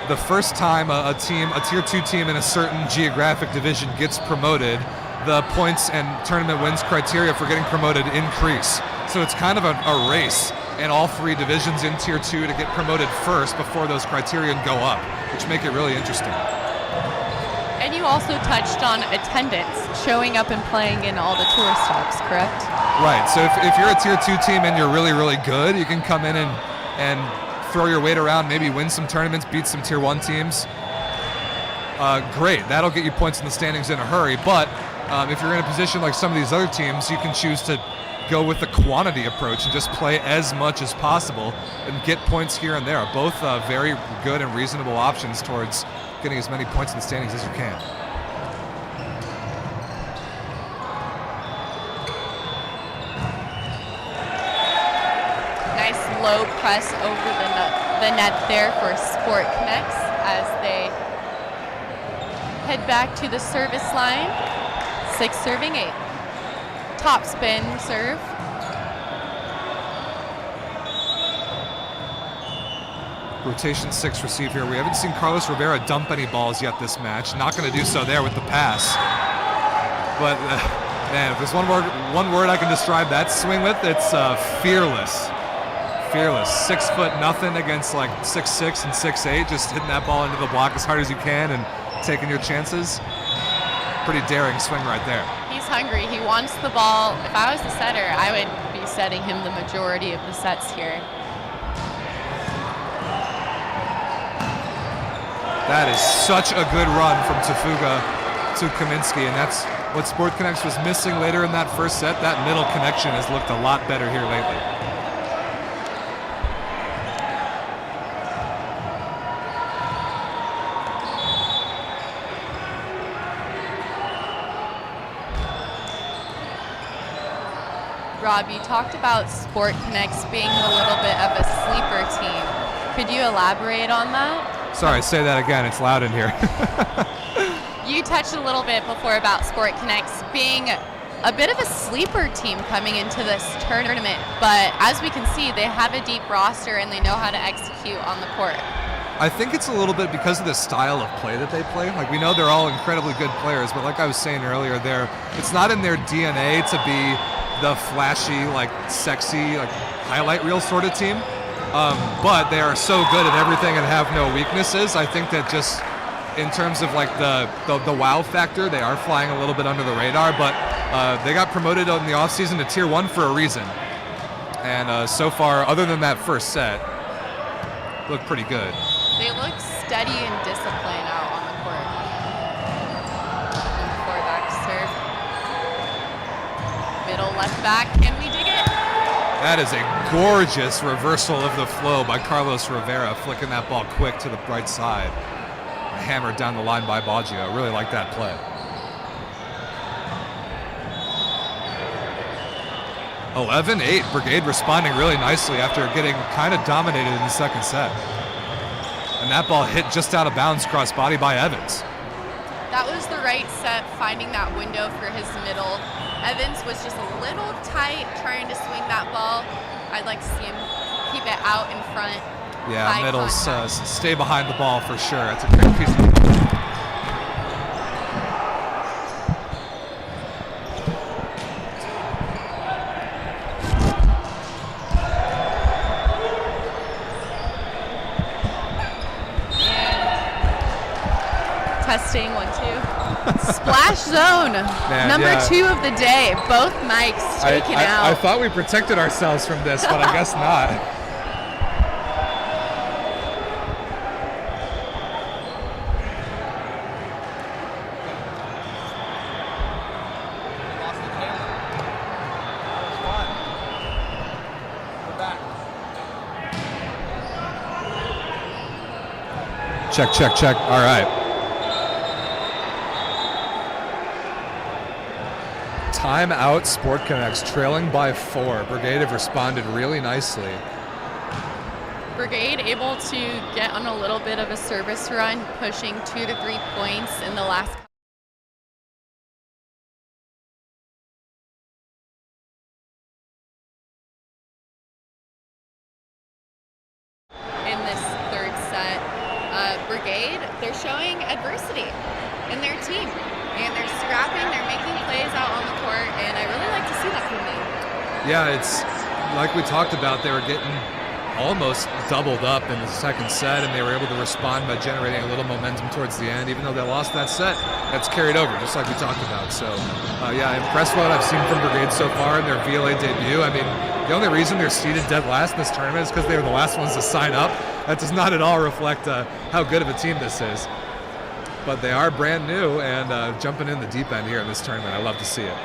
The first time a Tier 2 team in a certain geographic division gets promoted, the points and tournament wins criteria for getting promoted increase. So it's kind of a race in all 3 divisions in Tier 2 to get promoted first before those criterion go up, which make it really interesting. And you also touched on attendance, showing up and playing in all the tour stops, correct? Right, so if you're a Tier 2 team and you're really, really good, you can come in and throw your weight around, maybe win some tournaments, beat some Tier 1 teams. Great, that'll get you points in the standings in a hurry, but if you're in a position like some of these other teams, you can choose to go with the quantity approach and just play as much as possible and get points here and there. Both very good and reasonable options towards getting as many points in the standings as you can. Nice low press over the net there for SPORTCONX as they head back to the service line. 6 serving 8. Top spin serve. Rotation 6 receive here. We haven't seen Carlos Rivera dump any balls yet this match. Not going to do so there with the pass. But man, if there's one word I can describe that swing with, it's fearless. Fearless. 6 foot nothing against like 6'6" and 6'8", just hitting that ball into the block as hard as you can and taking your chances. Pretty daring swing right there. He's hungry. He wants the ball. If I was the setter, I would be setting him the majority of the sets here. That is such a good run from Tafuga to Kaminsky, and that's what SPORTCONX was missing later in that first set. That middle connection has looked a lot better here lately. Rob, you talked about SPORTCONX being a little bit of a sleeper team. Could you elaborate on that? Sorry, say that again. It's loud in here. You touched a little bit before about SPORTCONX being a bit of a sleeper team coming into this tournament, but as we can see, they have a deep roster and they know how to execute on the court. I think it's a little bit because of the style of play that they play. Like, we know they're all incredibly good players, but like I was saying earlier, it's not in their DNA to be the flashy, like sexy, like highlight reel sort of team. But they are so good at everything and have no weaknesses. I think that just in terms of like the wow factor. They are flying a little bit under the radar, but they got promoted in the offseason to Tier 1 for a reason. And so far, other than that first set, look pretty good. They look steady and disciplined out on the court. Forward back serve. Middle left back. Can we dig it? That is a gorgeous reversal of the flow by Carlos Rivera, flicking that ball quick to the right side. Hammered down the line by Baggio. Really like that play. 11-8. Brigade responding really nicely after getting kind of dominated in the second set. And that ball hit just out of bounds, cross body by Evans. That was the right set, finding that window for his middle. Evans was just a little tight trying to swing that ball. I'd like to see him keep it out in front. Yeah, middles stay behind the ball for sure. That's a great piece of testing 1, 2. Splash zone. Man, number 2 of the day. Both mics taken out. I thought we protected ourselves from this, but I guess not. Check, check, check. All right. Timeout, SPORTCONX, trailing by 4. Brigade have responded really nicely. Brigade able to get on a little bit of a service run, pushing 2 to 3 points in the last. In this third set, Brigade, they're showing adversity in their team. And they're scrapping, they're making plays out on the court, and I really like to see that from them. Yeah, it's like we talked about, they were getting almost doubled up in the second set, and they were able to respond by generating a little momentum towards the end. Even though they lost that set, that's carried over, just like we talked about. So, yeah, impressed with what I've seen from Brigade so far in their VLA debut. I mean, the only reason they're seeded dead last in this tournament is because they were the last ones to sign up. That does not at all reflect how good of a team this is. But they are brand new and jumping in the deep end here in this tournament. I love to see it.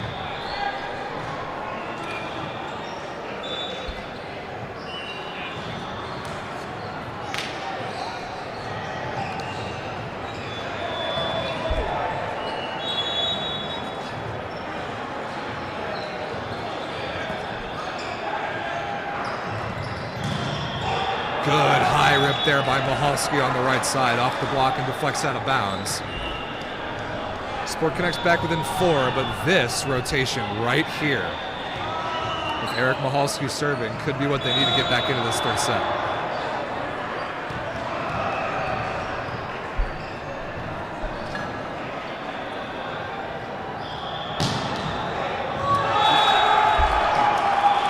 Good high rip there by Michalski on the right side, off the block and deflects out of bounds. SPORTCONX back within 4, but this rotation right here with Eric Michalski serving could be what they need to get back into this third set.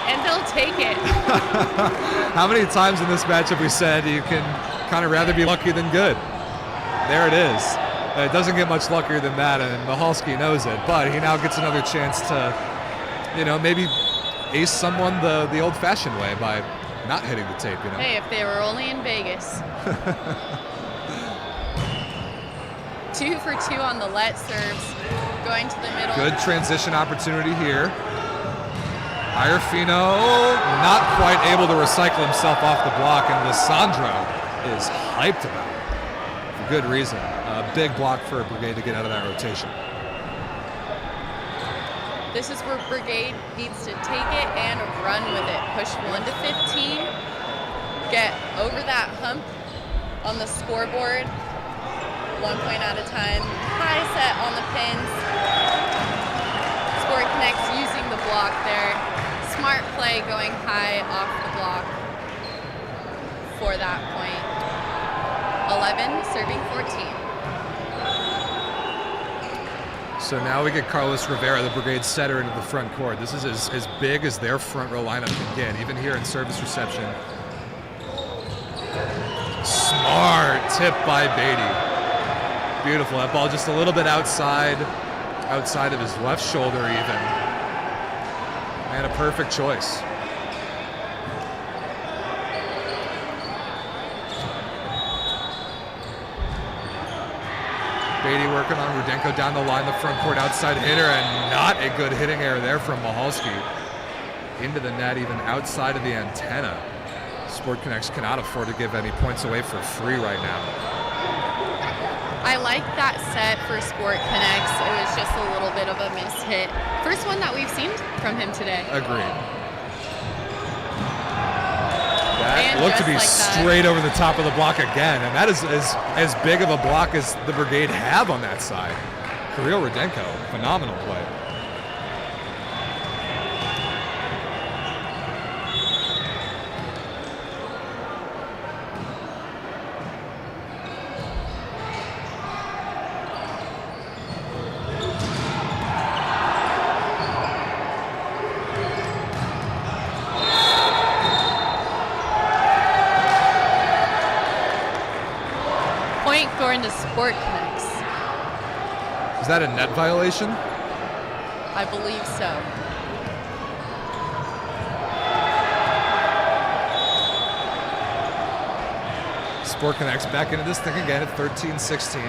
And they'll take it. How many times in this match have we said you can kind of rather be lucky than good? There it is. It doesn't get much luckier than that, and Michalski knows it, but he now gets another chance to, you know, maybe ace someone the old-fashioned way by not hitting the tape, you know? Hey, if they were only in Vegas. 2 for 2 on the let serves, going to the middle. Good transition opportunity here. Iarfino not quite able to recycle himself off the block, and Lissandro is hyped about it for good reason. A big block for Brigade to get out of that rotation. This is where Brigade needs to take it and run with it. Push 1 to 15, get over that hump on the scoreboard, 1 point at a time. High set on the pins. SPORTCONX using the block there. Smart play going high off the block for that point. 11 serving 14. So now we get Carlos Rivera, the Brigade setter, into the front court. This is as big as their front row lineup can get, even here in service reception. Smart tip by Beatty. beautiful. That ball just a little bit outside of his left shoulder even. And a perfect choice. Beatty working on Rudenko down the line, the front court outside hitter, and not a good hitting error there from Michalski. Into the net, even outside of the antenna. SportConX cannot afford to give any points away for free right now. I like that set for SportConX. It was just a little bit of a mishit. First one that we've seen from him today. Agreed. That And looked to just be like that. straight over the top of the block again, and that is as big of a block as the Brigade have on that side. Kirill Rudenko, phenomenal play. Point going to SportConX. Is that a net violation? I believe so. SportConX back into this thing again at 13-16.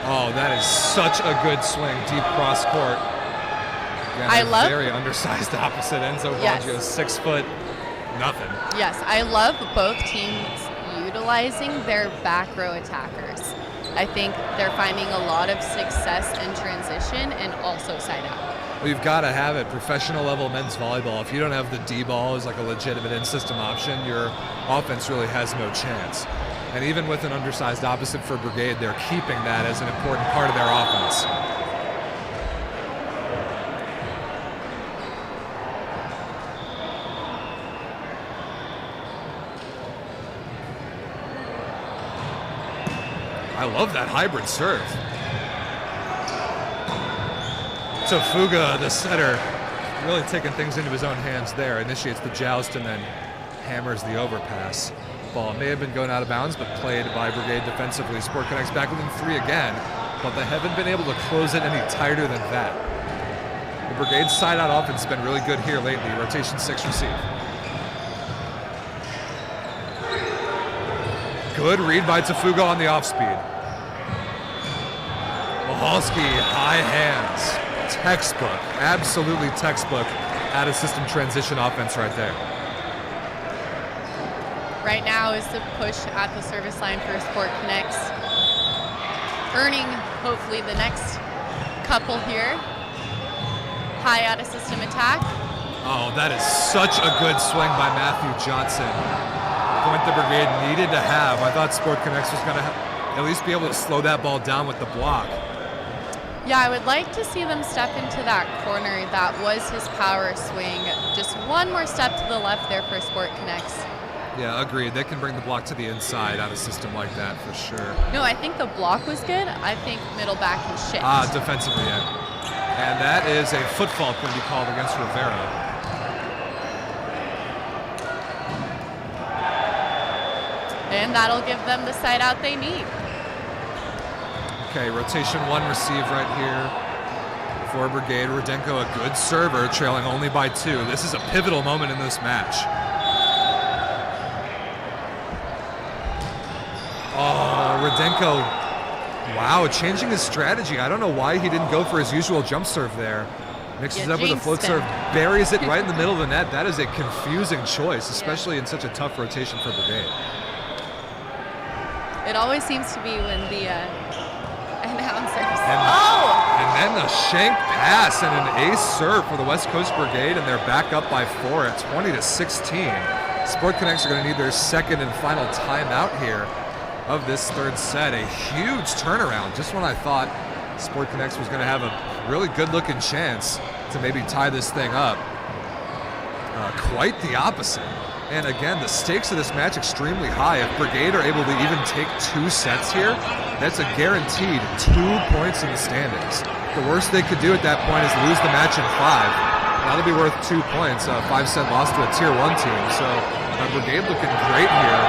Oh, that is such a good swing, deep cross court. Again, I love- very undersized opposite. Enzo Yes. Baggio, 6 foot, nothing. Yes, I love both teams utilizing their back row attackers. I think they're finding a lot of success in transition and also side out. Well, you've got to have it. Professional level men's volleyball. If you don't have the D-ball as like a legitimate in-system option, your offense really has no chance. And even with an undersized opposite for Brigade, they're keeping that as an important part of their offense. I love that hybrid serve. So Fuga, the setter, really taking things into his own hands there. Initiates the joust and then hammers the overpass. Ball may have been going out of bounds, but played by Brigade defensively. SportConX back within 3 again, but they haven't been able to close it any tighter than that. The Brigade's side-out offense has been really good here lately. Rotation 6 receive. Good read by Tafuga on the off-speed. Michalski, high hands. Textbook, absolutely textbook out-of-system transition offense right there. Right now is the push at the service line for SportConX. Earning, hopefully, the next couple here. High out-of-system attack. Oh, that is such a good swing by Matthew Johnson. Point the Brigade needed to have. I thought SportConX was going to at least be able to slow that ball down with the block. Yeah, I would like to see them step into that corner. That was his power swing. Just one more step to the left there for SportConX. Yeah, agreed. They can bring the block to the inside out of system like that for sure. No, I think the block was good. I think middle back and shift. Defensively, yeah. And that is a foot fault going to be called against Rivera. And that'll give them the side out they need. Okay, rotation 1 receive right here for Brigade. Rudenko, a good server, trailing only by 2. This is a pivotal moment in this match. Oh, Rudenko, wow, changing his strategy. I don't know why he didn't go for his usual jump serve there. Mixes it up with a float serve, buries it right in the middle of the net. That is a confusing choice, especially in such a tough rotation for Brigade. It always seems to be when the announcers. And then a shank pass and an ace serve for the West Coast Brigade, and they're back up by 4 at 20-16. SportConX are going to need their second and final timeout here of this third set. A huge turnaround just when I thought SportConX was going to have a really good-looking chance to maybe tie this thing up. Quite the opposite. And again, the stakes of this match extremely high. If Brigade are able to even take 2 sets here, that's a guaranteed 2 points in the standings. The worst they could do at that point is lose the match in 5. That'll be worth 2 points, a 5-set loss to a Tier 1 team. So Brigade looking great here.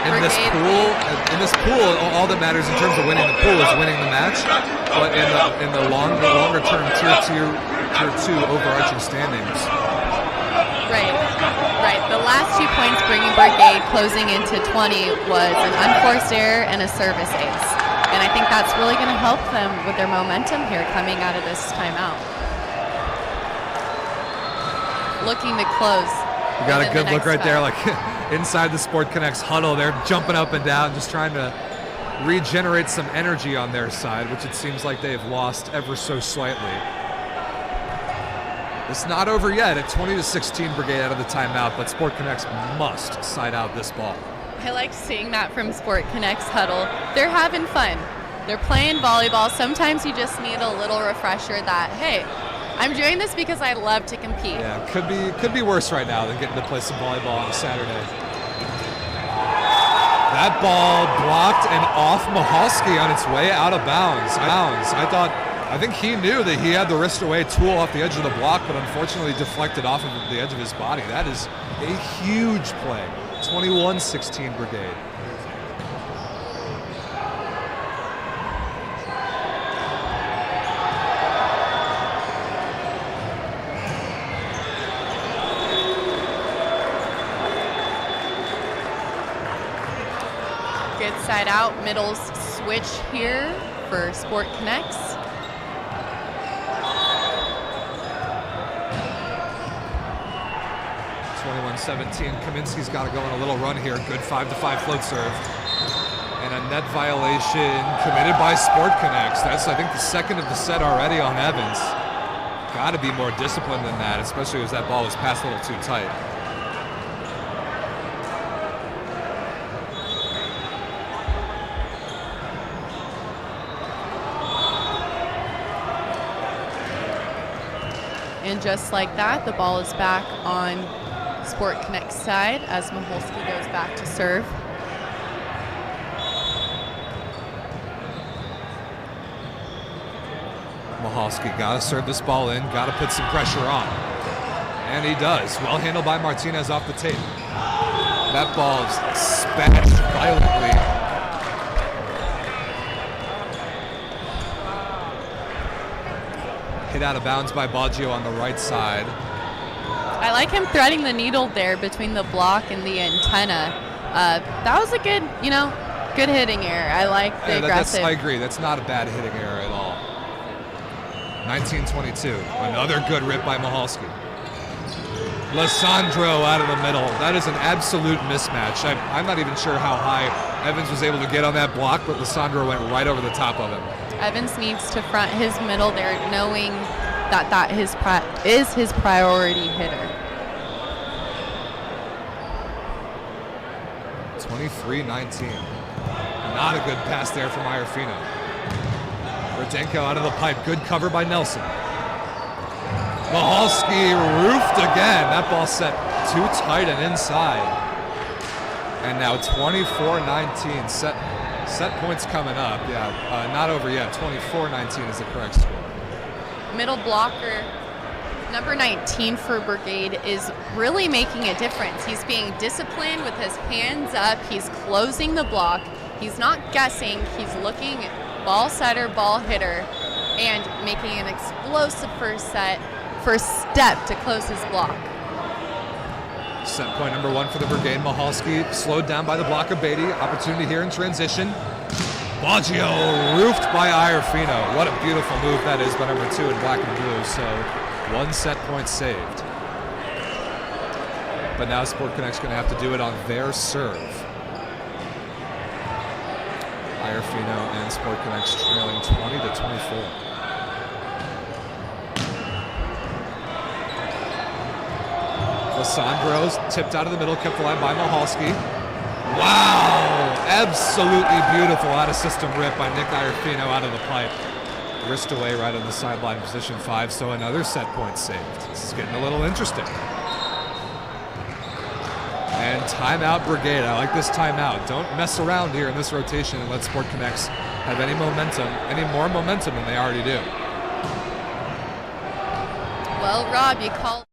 in this pool, all that matters in terms of winning the pool is winning the match. But in the longer term tier 2 overarching standings. Right. The last 2 points bringing Brigade closing into 20 was an unforced error and a service ace. And I think that's really going to help them with their momentum here coming out of this timeout. Looking to close. We got a good look right there, like inside the SPORTCONX huddle. They're jumping up and down, just trying to regenerate some energy on their side, which it seems like they've lost ever so slightly. It's not over yet at 20-16 Brigade out of the timeout, but SPORTCONX must side out this ball. I like seeing that from SPORTCONX huddle. They're having fun. They're playing volleyball. Sometimes you just need a little refresher that, hey, I'm doing this because I love to compete. Yeah, could be worse right now than getting to play some volleyball on a Saturday. That ball blocked and off Michalski on its way out of bounds. I think he knew that he had the wrist away tool off the edge of the block, but unfortunately deflected off of the edge of his body. That is a huge play. 21-16 Brigade. Good side out, middle switch here for SPORTCONX. Kaminsky's got to go on a little run here. Good 5-to-5 float serve. And a net violation committed by SPORTCONX. That's, I think, the second of the set already on Evans. Got to be more disciplined than that, especially as that ball was passed a little too tight. And just like that, the ball is back on SPORTCONX side as Michalski goes back to serve. Michalski got to serve this ball in, got to put some pressure on. And he does. Well handled by Martinez off the tape. That ball spashed violently. Hit out of bounds by Baggio on the right side. I like him threading the needle there between the block and the antenna. That was a good, good hitting error. I like the aggressive. I agree. That's not a bad hitting error at all. 19-22. Another good rip by Michalski. Lissandro out of the middle. That is an absolute mismatch. I'm not even sure how high Evans was able to get on that block, but Lissandro went right over the top of him. Evans needs to front his middle there, knowing that is his priority hitter. 23-19. Not a good pass there from Iorfino. Rodenko out of the pipe. Good cover by Nelson. Michalski roofed again. That ball set too tight and inside. And now 24-19. Set points coming up. Yeah, not over yet. 24-19 is the correct score. Middle blocker, number 19 for Brigade, is really making a difference. He's being disciplined with his hands up. He's closing the block. He's not guessing. He's looking ball setter, ball hitter, and making an explosive first step to close his block. Set point number 1 for the Brigade. Michalski slowed down by the block of Beatty. Opportunity here in transition. Baggio roofed by Iorfino. What a beautiful move that is by number 2 in black and blue. So 1 set point saved. But now SPORTCONX going to have to do it on their serve. Iorfino and SPORTCONX trailing 20-24. Lissandro's tipped out of the middle, kept the line by Michalski. Wow! Absolutely beautiful out of system rip by Nick Iorfino out of the pipe. Wrist away right on the sideline, position 5, so another set point saved. This is getting a little interesting. And timeout Brigade. I like this timeout. Don't mess around here in this rotation and let SPORTCONX have any more momentum than they already do. Well, Rob, you call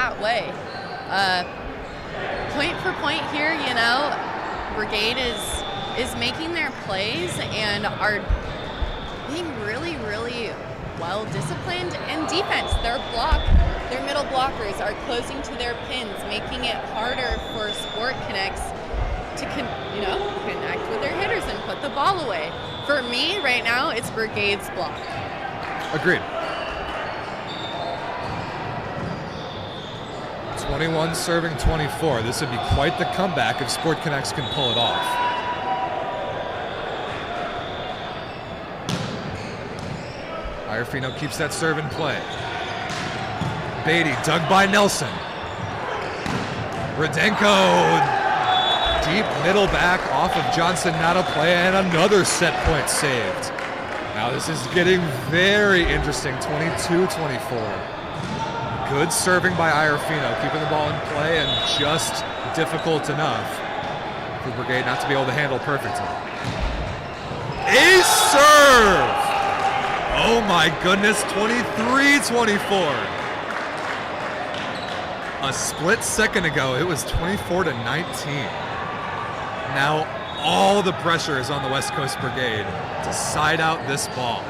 that way. Point for point here, you know, Brigade is making their plays and are being really, really well disciplined in defense. Their middle blockers are closing to their pins, making it harder for SPORTCONX to connect with their hitters and put the ball away. For me, right now, it's Brigade's block. Agreed. 21 serving 24. This would be quite the comeback if SPORTCONX can pull it off. Iorfino keeps that serve in play. Beatty dug by Nelson. Rudenko deep middle back off of Johnson, not a play, and another set point saved. Now this is getting very interesting, 22-24. Good serving by Iorfino, keeping the ball in play and just difficult enough for Brigade not to be able to handle perfectly. Ace serve! Oh my goodness, 23-24. A split second ago, it was 24-19. Now all the pressure is on the West Coast Brigade to side out this ball.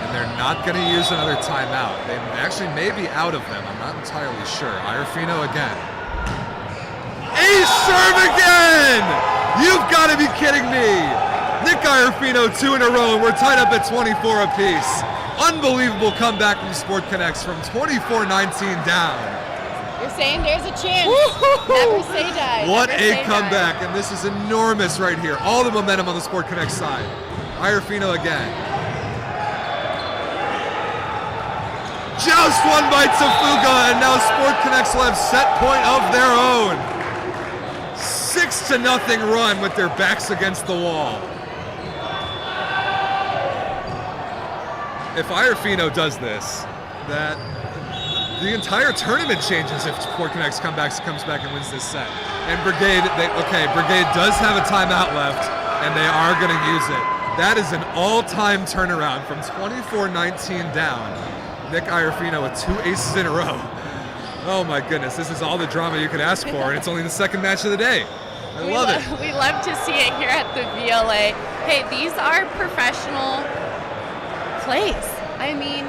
And they're not going to use another timeout. They actually may be out of them. I'm not entirely sure. Iorfino again. Ace serve again! You've got to be kidding me! Nick Iorfino 2 in a row, and we're tied up at 24 apiece. Unbelievable comeback from SPORTCONX from 24-19 down. You're saying there's a chance. Never say die. What Never a say comeback, die. and this is enormous right here. All the momentum on the SPORTCONX side. Iorfino again. Just one by Tafuga, and now SPORTCONX will have set point of their own. 6-0 run with their backs against the wall. If Iorfino does this, that the entire tournament changes if SPORTCONX comes back and wins this set. And Brigade, Brigade does have a timeout left, and they are going to use it. That is an all-time turnaround from 24-19 down. Nick Iorfino with 2 aces in a row. Oh my goodness, this is all the drama you could ask for, and it's only the second match of the day. I love it. We love to see it here at the VLA. Hey, these are professional plays. I mean,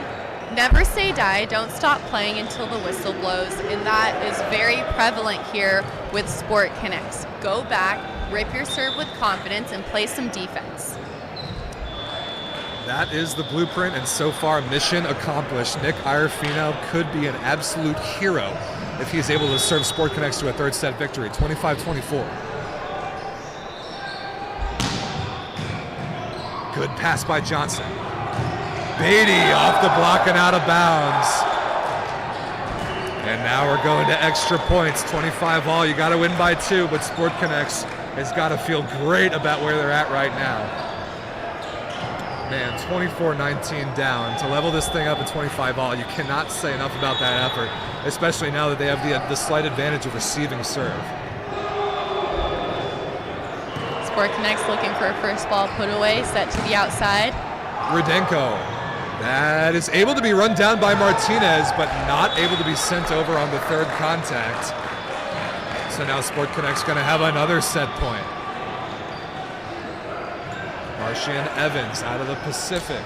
never say die, don't stop playing until the whistle blows, and that is very prevalent here with SPORTCONX. Go back, rip your serve with confidence, and play some defense. That is the blueprint, and so far, mission accomplished. Nick Iorfino could be an absolute hero if he's able to serve SPORTCONX to a third set victory, 25-24. Good pass by Johnson. Beatty off the block and out of bounds. And now we're going to extra points, 25 all. You got to win by 2, but SPORTCONX has got to feel great about where they're at right now. Man, 24-19 down. To level this thing up at 25 all, you cannot say enough about that effort, especially now that they have the slight advantage of receiving serve. SPORTCONX looking for a first ball put away, set to the outside. Rudenko. That is able to be run down by Martinez, but not able to be sent over on the third contact. So now SPORTCONX going to have another set point. Martian Evans out of the Pacific.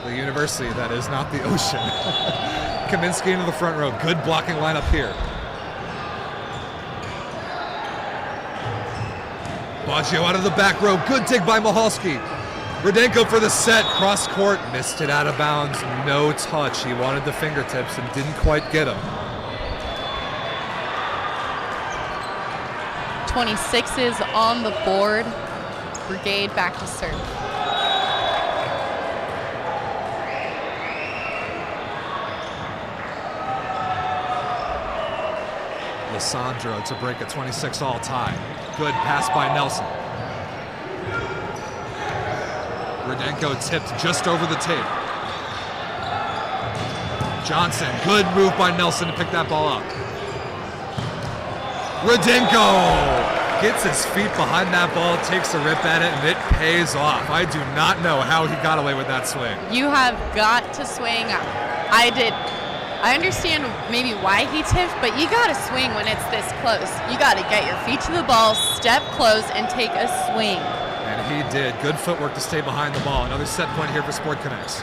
The university that is not the ocean. Kaminsky into the front row. Good blocking lineup here. Baggio out of the back row. Good dig by Michalski. Rudenko for the set. Cross court. Missed it out of bounds. No touch. He wanted the fingertips and didn't quite get them. 26 is on the board. Brigade back to serve. Lissandro to break a 26 all tie. Good pass by Nelson. Rudenko tipped just over the tape. Johnson, good move by Nelson to pick that ball up. Rudenko gets his feet behind that ball, takes a rip at it, and it pays off. I do not know how he got away with that swing. You have got to swing. I did I understand maybe why he tipped, but you got to swing when it's this close. You got to get your feet to the ball, step close, and take a swing. And he did. Good footwork to stay behind the ball. Another set point here for SPORTCONX.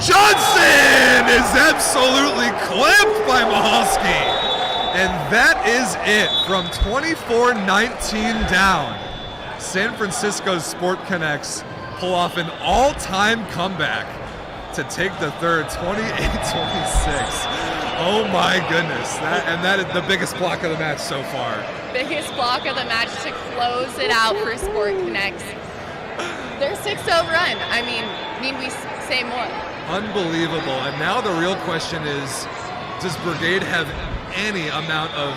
Johnson is absolutely clipped by Mahalski. And that is it from 24-19 down. San Francisco's SPORTCONX pull off an all-time comeback to take the third, 28-26. Oh my goodness. That is the biggest block of the match so far. Biggest block of the match to close it out for SPORTCONX. Their 6-0 run. I mean, need we say more? Unbelievable. And now the real question is, does Brigade have any amount of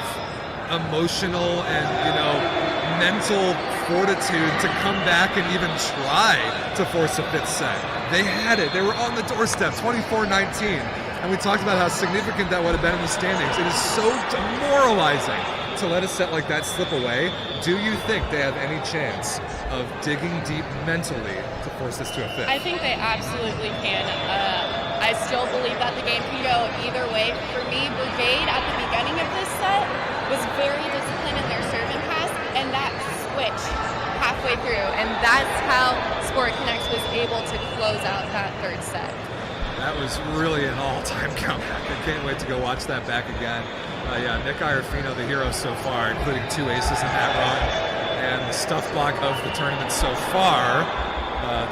emotional and, mental fortitude to come back and even try to force a fifth set? They had it. They were on the doorstep, 24-19. And we talked about how significant that would have been in the standings. It is so demoralizing to let a set like that slip away. Do you think they have any chance of digging deep mentally to force this to a fifth? I think they absolutely can. I still believe that the game can go either way. For me, Brigade at the beginning of this set was very disciplined in their serve and pass, and that switched halfway through, and that's how SPORTCONX was able to close out that third set. That was really an all-time comeback. I can't wait to go watch that back again. Yeah, Nick Iarfino, the hero so far, including 2 aces in that run, and the stuff block of the tournament so far.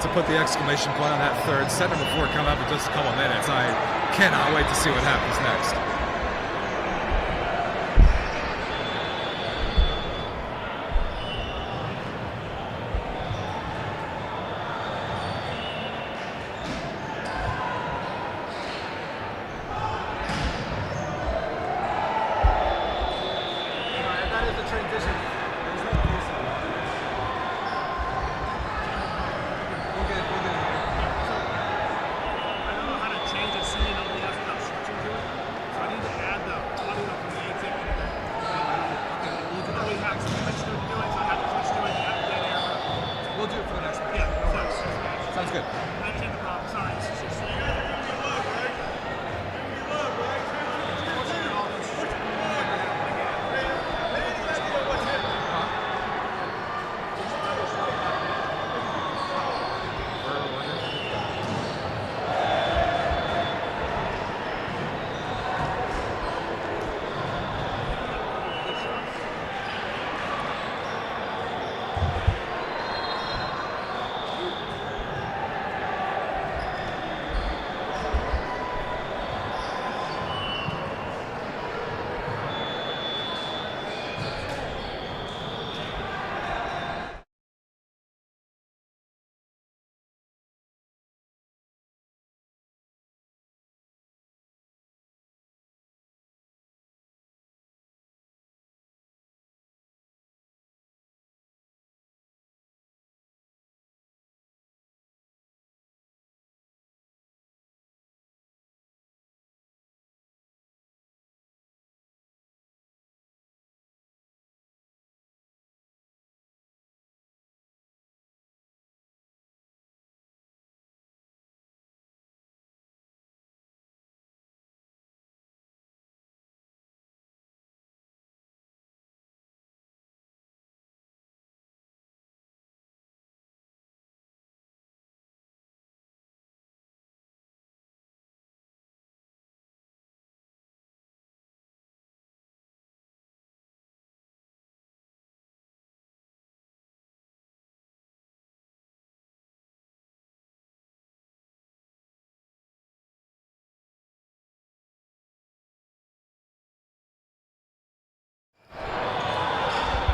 To put the exclamation point on that third. Set number 4 coming up in just a couple minutes. I cannot wait to see what happens next.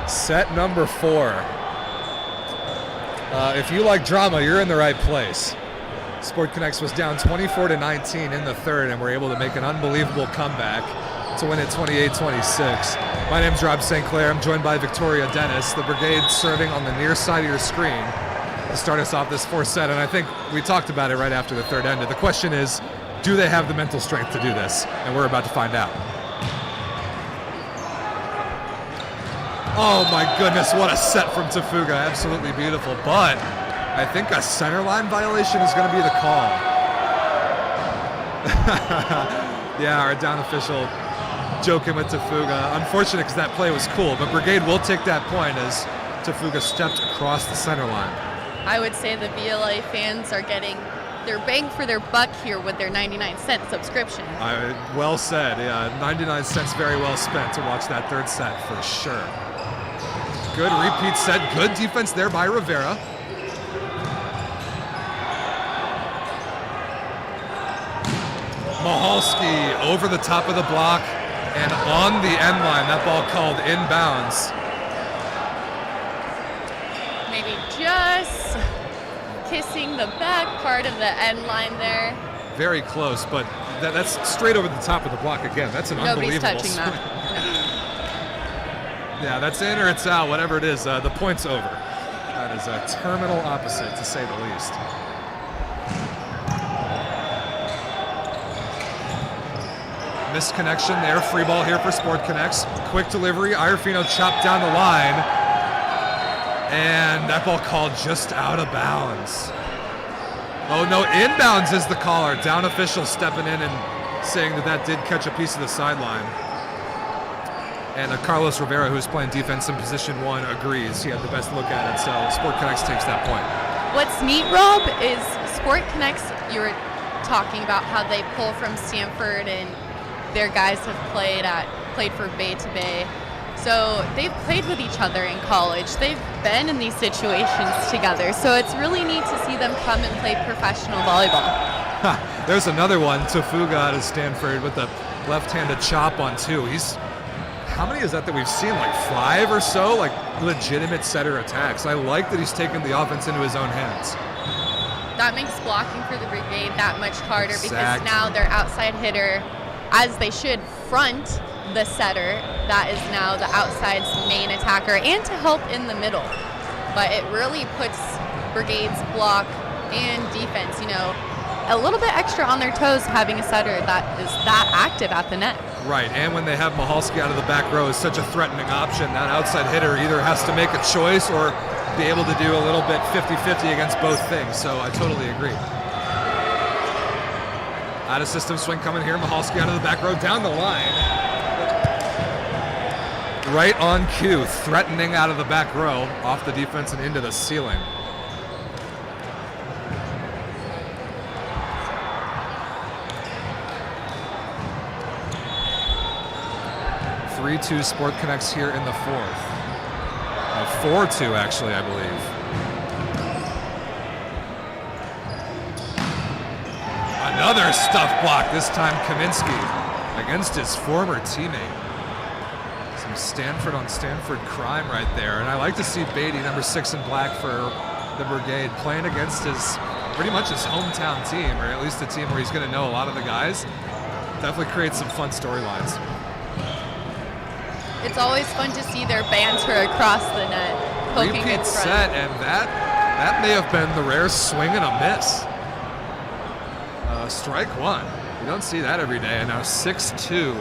Set number 4. If you like drama, you're in the right place. SPORTCONX was down 24-19 in the third, and were able to make an unbelievable comeback to win it 28-26. My name's Rob St. Clair. I'm joined by Victoria Dennis. The Brigade serving on the near side of your screen to start us off this fourth set, and I think we talked about it right after the third ended. The question is, do they have the mental strength to do this? And we're about to find out. Oh my goodness, what a set from Tafuga. Absolutely beautiful, but I think a center line violation is going to be the call. Yeah, our down official joking with Tafuga. Unfortunate because that play was cool, but Brigade will take that point as Tafuga stepped across the center line. I would say the VLA fans are getting their bang for their buck here with their 99-cent subscription. Well said, yeah. 99 cents very well spent to watch that third set for sure. Good repeat set, good defense there by Rivera. Mahalski over the top of the block and on the end line. That ball called inbounds. Maybe just kissing the back part of the end line there. Very close, but that's straight over the top of the block again. That's an Nobody's unbelievable touching swing. that. Yeah, that's in or it's out, whatever it is. The point's over. That is a terminal opposite, to say the least. Missed connection there. Free ball here for SPORTCONX. Quick delivery. Iorfino chopped down the line. And that ball called just out of bounds. Oh no, inbounds is the caller. Down official stepping in and saying that did catch a piece of the sideline. And Carlos Rivera, who's playing defense in position 1, agrees. He had the best look at it, so SPORTCONX takes that point. What's neat, Rob, is SPORTCONX, you were talking about how they pull from Stanford and their guys have played for Bay to Bay. So they've played with each other in college. They've been in these situations together. So it's really neat to see them come and play professional volleyball. There's another one. Tafuga out of Stanford with the left-handed chop on 2. How many is that we've seen? Like 5 or so? Like legitimate setter attacks. I like that he's taken the offense into his own hands. That makes blocking for the Brigade that much harder because Exactly. now their outside hitter, as they should, front the setter. That is now the outside's main attacker and to help in the middle. But it really puts Brigade's block and defense, a little bit extra on their toes having a setter that is that active at the net. Right, and when they have Mahalski out of the back row is such a threatening option, that outside hitter either has to make a choice or be able to do a little bit 50-50 against both things, so I totally agree. Out of system swing coming here, Mahalski out of the back row, down the line. Right on cue, threatening out of the back row, off the defense and into the ceiling. (3-2) SPORTCONX here in the 4th. 4-2 actually, I believe. Another stuff block, this time Kaminsky against his former teammate. Some Stanford on Stanford crime right there. And I like to see Beatty, number 6 in black for the Brigade, playing against pretty much his hometown team, or at least a team where he's going to know a lot of the guys. Definitely creates some fun storylines. It's always fun to see their banter across the net, poking in Repeat front. set, and that may have been the rare swing and a miss. Strike 1. You don't see that every day, and now 6-2.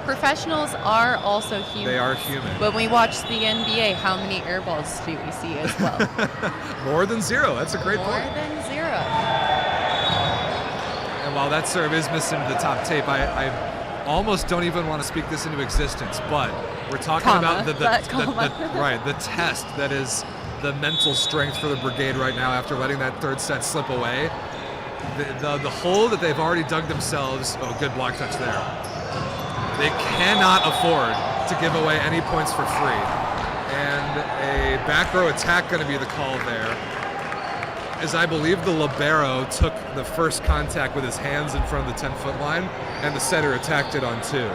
Professionals are also human. They are human. When we watch the NBA, how many air balls do we see as well? More than 0. That's a great point. More than 0. And while that serve is missing to the top tape, I almost don't even want to speak this into existence, but we're talking about the test that is the mental strength for the Brigade right now after letting that third set slip away. The hole that they've already dug themselves, good block touch there. They cannot afford to give away any points for free. And a back row attack going to be the call there, as I believe the libero took the first contact with his hands in front of the 10-foot line, and the setter attacked it on 2.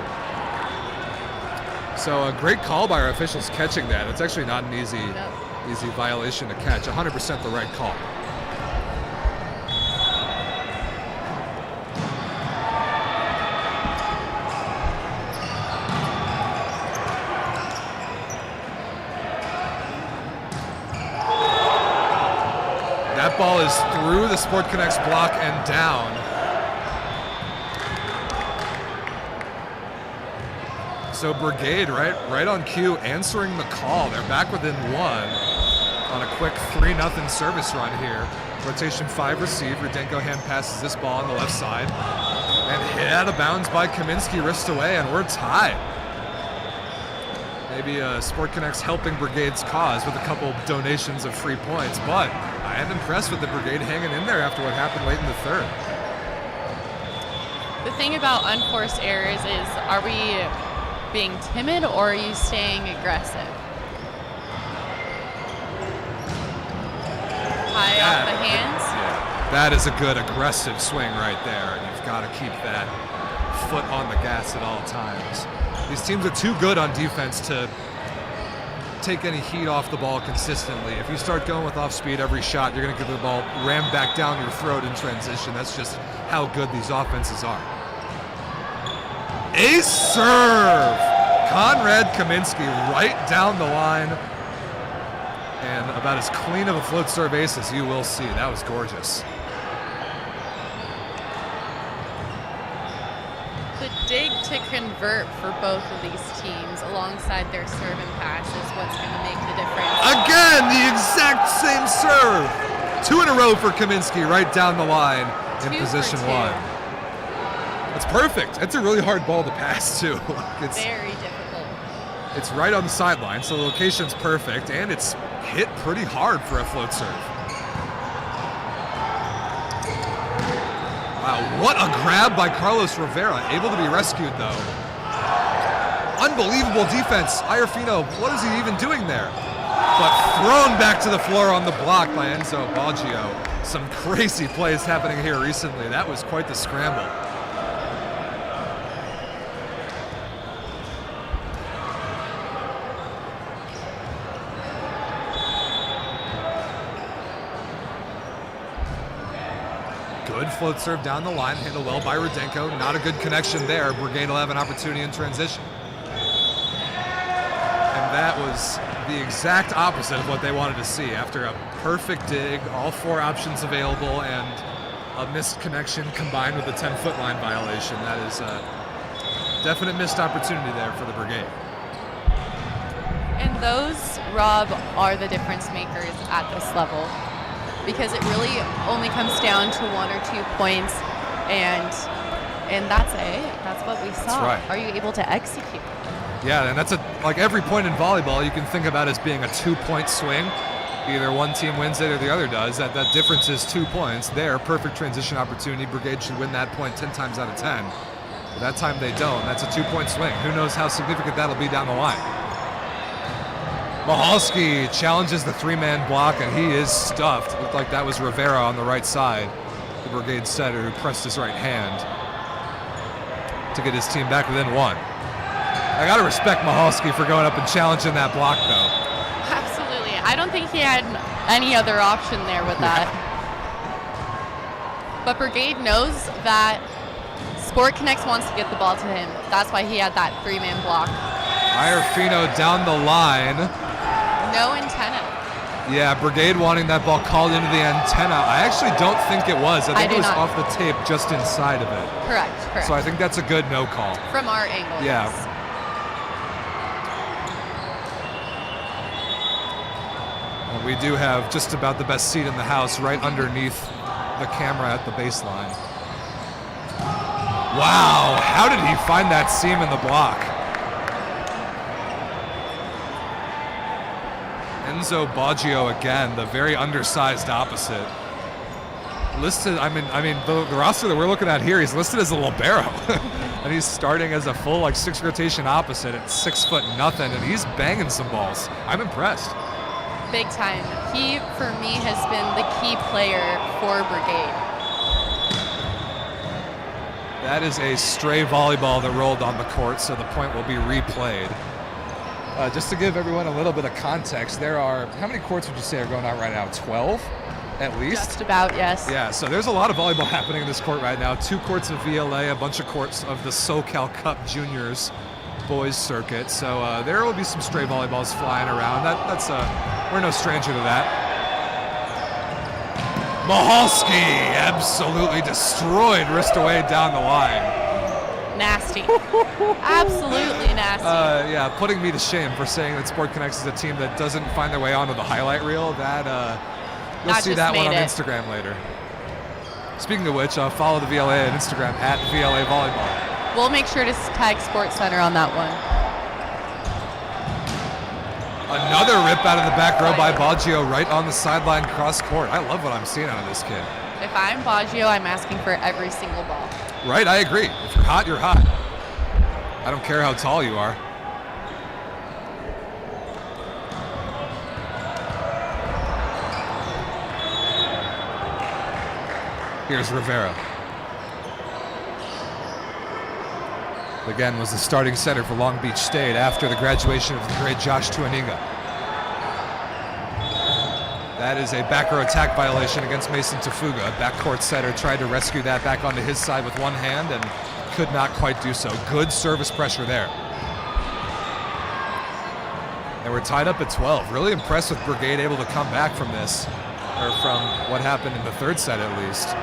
So a great call by our officials catching that. It's actually not an easy violation to catch. 100% the right call. That ball is through the SPORTCONX block and down. So Brigade, right on cue, answering the call. They're back within 1 on a quick 3-0 service run here. Rotation 5 receive. Rudenko hand passes this ball on the left side. And hit out of bounds by Kaminsky, wrist away, and we're tied. Maybe SPORTCONX helping Brigade's cause with a couple donations of free points, but I am impressed with the Brigade hanging in there after what happened late in the third. The thing about unforced errors is, are we being timid or are you staying aggressive? High off the hands? Yeah, that is a good aggressive swing right there. You've got to keep that foot on the gas at all times. These teams are too good on defense to take any heat off the ball consistently. If you start going with off speed every shot, you're going to get the ball rammed back down your throat in transition. That's just how good these offenses are. Ace serve! Conrad Kaminsky right down the line. And about as clean of a float serve ace as you will see. That was gorgeous. The dig to convert for both of these teams alongside their serve and pass is what's going to make the difference. Again, the exact same serve. 2 in a row for Kaminsky right down the line in position 1. It's perfect. It's a really hard ball to pass too. It's very difficult. It's right on the sideline, so the location's perfect, and it's hit pretty hard for a float serve. Wow, what a grab by Carlos Rivera. Able to be rescued, though. Unbelievable defense. Iorfino, what is he even doing there? But thrown back to the floor on the block by Enzo Baggio. Some crazy plays happening here recently. That was quite the scramble. Good float serve down the line, handled well by Rudenko. Not a good connection there. Brigade will have an opportunity in transition. And that was the exact opposite of what they wanted to see. After a perfect dig, all 4 options available, and a missed connection combined with a 10-foot line violation. That is a definite missed opportunity there for the Brigade. And those, Rob, are the difference makers at this level, because it really only comes down to 1 or 2 points, and that's it. That's what we saw. That's right. Are you able to execute? Yeah, and that's like every point in volleyball you can think about as being a 2-point swing. Either one team wins it or the other does. That difference is 2 points. There, perfect transition opportunity. Brigade should win that point 10 times out of 10. But that time they don't. That's a 2-point swing. Who knows how significant that'll be down the line. Mahalski challenges the 3-man block, and he is stuffed. Looked like that was Rivera on the right side, the Brigade setter, who pressed his right hand to get his team back within 1. I gotta respect Mahalski for going up and challenging that block, though. Absolutely. I don't think he had any other option there with that. But Brigade knows that SPORTCONX wants to get the ball to him. That's why he had that 3-man block. Iorfino down the line. No antenna. Yeah, Brigade wanting that ball called into the antenna. I actually don't think it was. I think it was off the tape just inside of it. Correct. So I think that's a good no call. From our angle. Yeah. Yes. And we do have just about the best seat in the house right underneath the camera at the baseline. Wow, how did he find that seam in the block? Enzo Baggio again, the very undersized opposite. Listed, I mean, the roster that we're looking at here, he's listed as a libero. And he's starting as a full 6 rotation opposite at 6'0", and he's banging some balls. I'm impressed. Big time. He, for me, has been the key player for Brigade. That is a stray volleyball that rolled on the court, so the point will be replayed. Just to give everyone a little bit of context, there are, how many courts would you say are going out right now? 12 at least? Just about, yes. Yeah, so there's a lot of volleyball happening in this court right now. 2 courts of VLA, a bunch of courts of the SoCal Cup Juniors boys circuit. So there will be some stray volleyballs flying around. That's we're no stranger to that. Mahalski absolutely destroyed wrist away down the line. Nasty. Absolutely nasty. Yeah, putting me to shame for saying that SPORTCONX is a team that doesn't find their way onto the highlight reel. That You'll not see just that one made on it. Instagram later. Speaking of which, follow the VLA on Instagram at VLA Volleyball. We'll make sure to tag SportsCenter on that one. Another rip out of the back row by Baggio right on the sideline cross court. I love what I'm seeing out of this kid. If I'm Baggio, I'm asking for every single ball. Right, I agree. If you're hot, you're hot. I don't care how tall you are. Here's Rivera. Again, was the starting center for Long Beach State after the graduation of the great Josh Tuaniga. That is a back row attack violation against Mason Tafuga. Backcourt setter tried to rescue that back onto his side with one hand and could not quite do so. Good service pressure there. And we're tied up at 12. Really impressed with Brigade able to come back from this, or from what happened in the third set at least.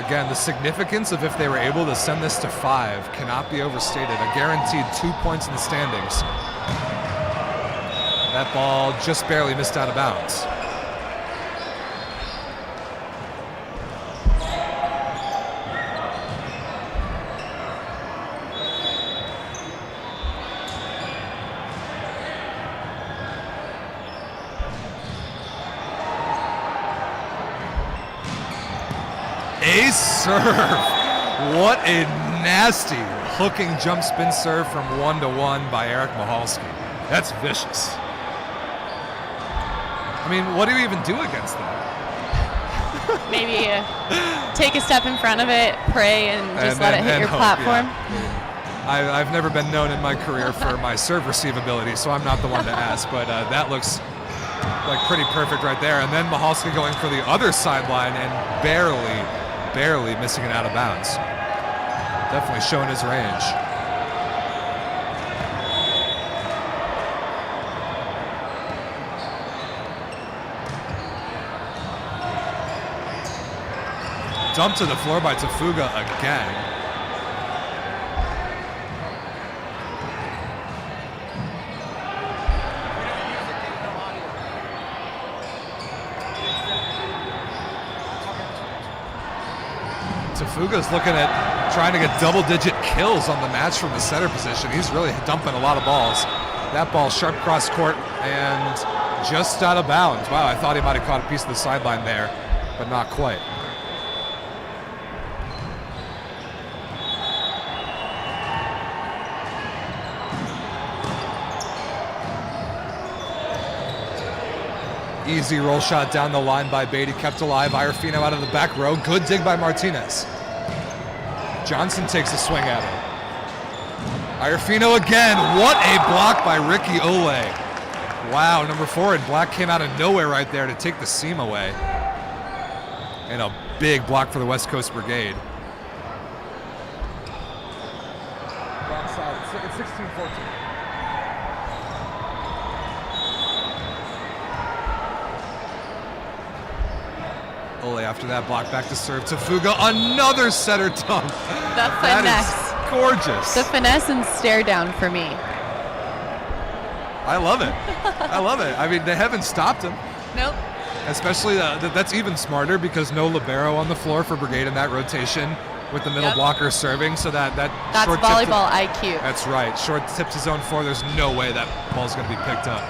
Again, the significance of if they were able to send this to 5 cannot be overstated. A guaranteed 2 points in the standings. That ball just barely missed out of bounds. Ace serve. What a nasty hooking jump spin serve from 1-1 by Eric Michalski. That's vicious. I mean, what do you even do against that? Maybe take a step in front of it, pray, and just let it hit your hope, platform. Yeah. I've never been known in my career for my serve receive ability, so I'm not the one to ask, but that looks like pretty perfect right there. And then Michalski going for the other sideline and barely missing it out of bounds. Definitely showing his range. Dumped to the floor by Tafuga again. Tafuga's looking at trying to get double-digit kills on the match from the center position. He's really dumping a lot of balls. That ball sharp cross court and just out of bounds. Wow, I thought he might have caught a piece of the sideline there, but not quite. Easy roll shot down the line by Beatty, kept alive. Iorfino out of the back row. Good dig by Martinez. Johnson takes a swing at it. Iorfino again. What a block by Ricky Ole. Wow, number 4 in black came out of nowhere right there to take the seam away. And a big block for the West Coast Brigade. Backside, it's 16-14. Ole after that block back to serve. Tafuga, another setter dunk. The finesse. That is gorgeous. The finesse and stare down for me. I love it. I love it. I mean, they haven't stopped him. Nope. Especially, that's even smarter because no libero on the floor for Brigade in that rotation with the middle blocker serving. So that's short volleyball tip IQ. That's right. Short tip to zone 4. There's no way that ball's going to be picked up.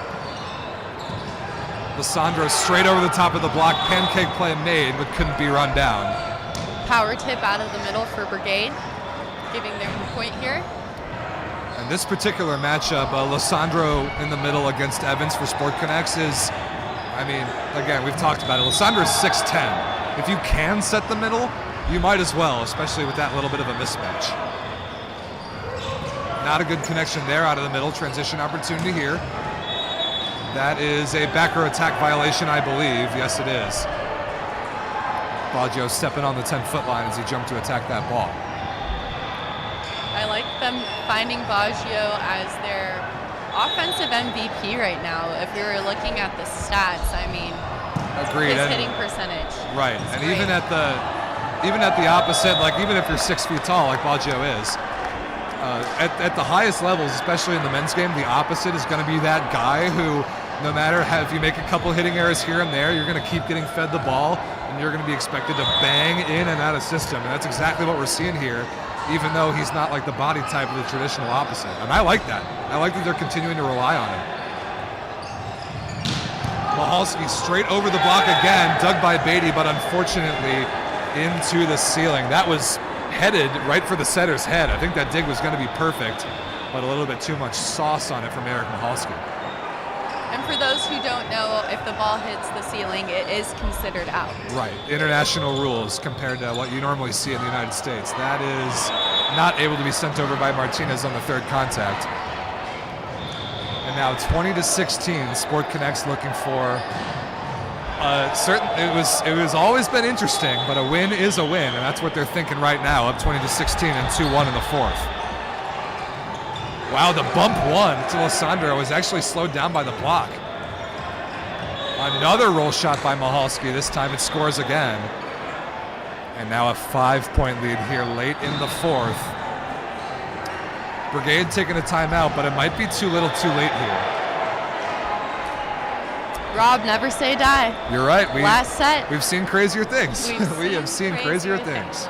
Lissandro straight over the top of the block. Pancake play made, but couldn't be run down. Power tip out of the middle for Brigade, giving them the point here. And this particular matchup, Lissandro in the middle against Evans for SPORTCONX is, I mean, again, we've talked about it. Lissandro's 6'10". If you can set the middle, you might as well, especially with that little bit of a mismatch. Not a good connection there out of the middle. Transition opportunity here. That is a back row attack violation, I believe. Yes, it is. Baggio stepping on the 10-foot line as he jumped to attack that ball. I like them finding Baggio as their offensive MVP right now. If you're looking at the stats, I mean, agreed. His hitting percentage. Right, and great. even at the opposite, like even if you're 6 feet tall, like Baggio is, at the highest levels, especially in the men's game, the opposite is going to be that guy who No matter if you make a couple hitting errors here and there, you're going to keep getting fed the ball, and you're going to be expected to bang in and out of system. And that's exactly what we're seeing here, even though he's not like the body type of the traditional opposite. And I like that. I like that they're continuing to rely on him. Michalski straight over the block again, dug by Beatty, but unfortunately into the ceiling. That was headed right for the setter's head. I think that dig was going to be perfect, but a little bit too much sauce on it from Eric Michalski. And for those who don't know, if the ball hits the ceiling, it is considered out. Right, international rules compared to what you normally see in the United States. That is not able to be sent over by Martinez on the third contact. And now 20-16, SPORTCONX looking for it was always been interesting, but a win is a win, and that's what they're thinking right now, up 20-16 and 2-1 in the fourth. Wow, the bump one to Lissandro was actually slowed down by the block. Another roll shot by Michalski. This time it scores again. And now a 5-point lead here late in the fourth. Brigade taking a timeout, but it might be too little too late here. Rob, never say die. You're right. Last set. We've seen crazier things. We have seen crazier things.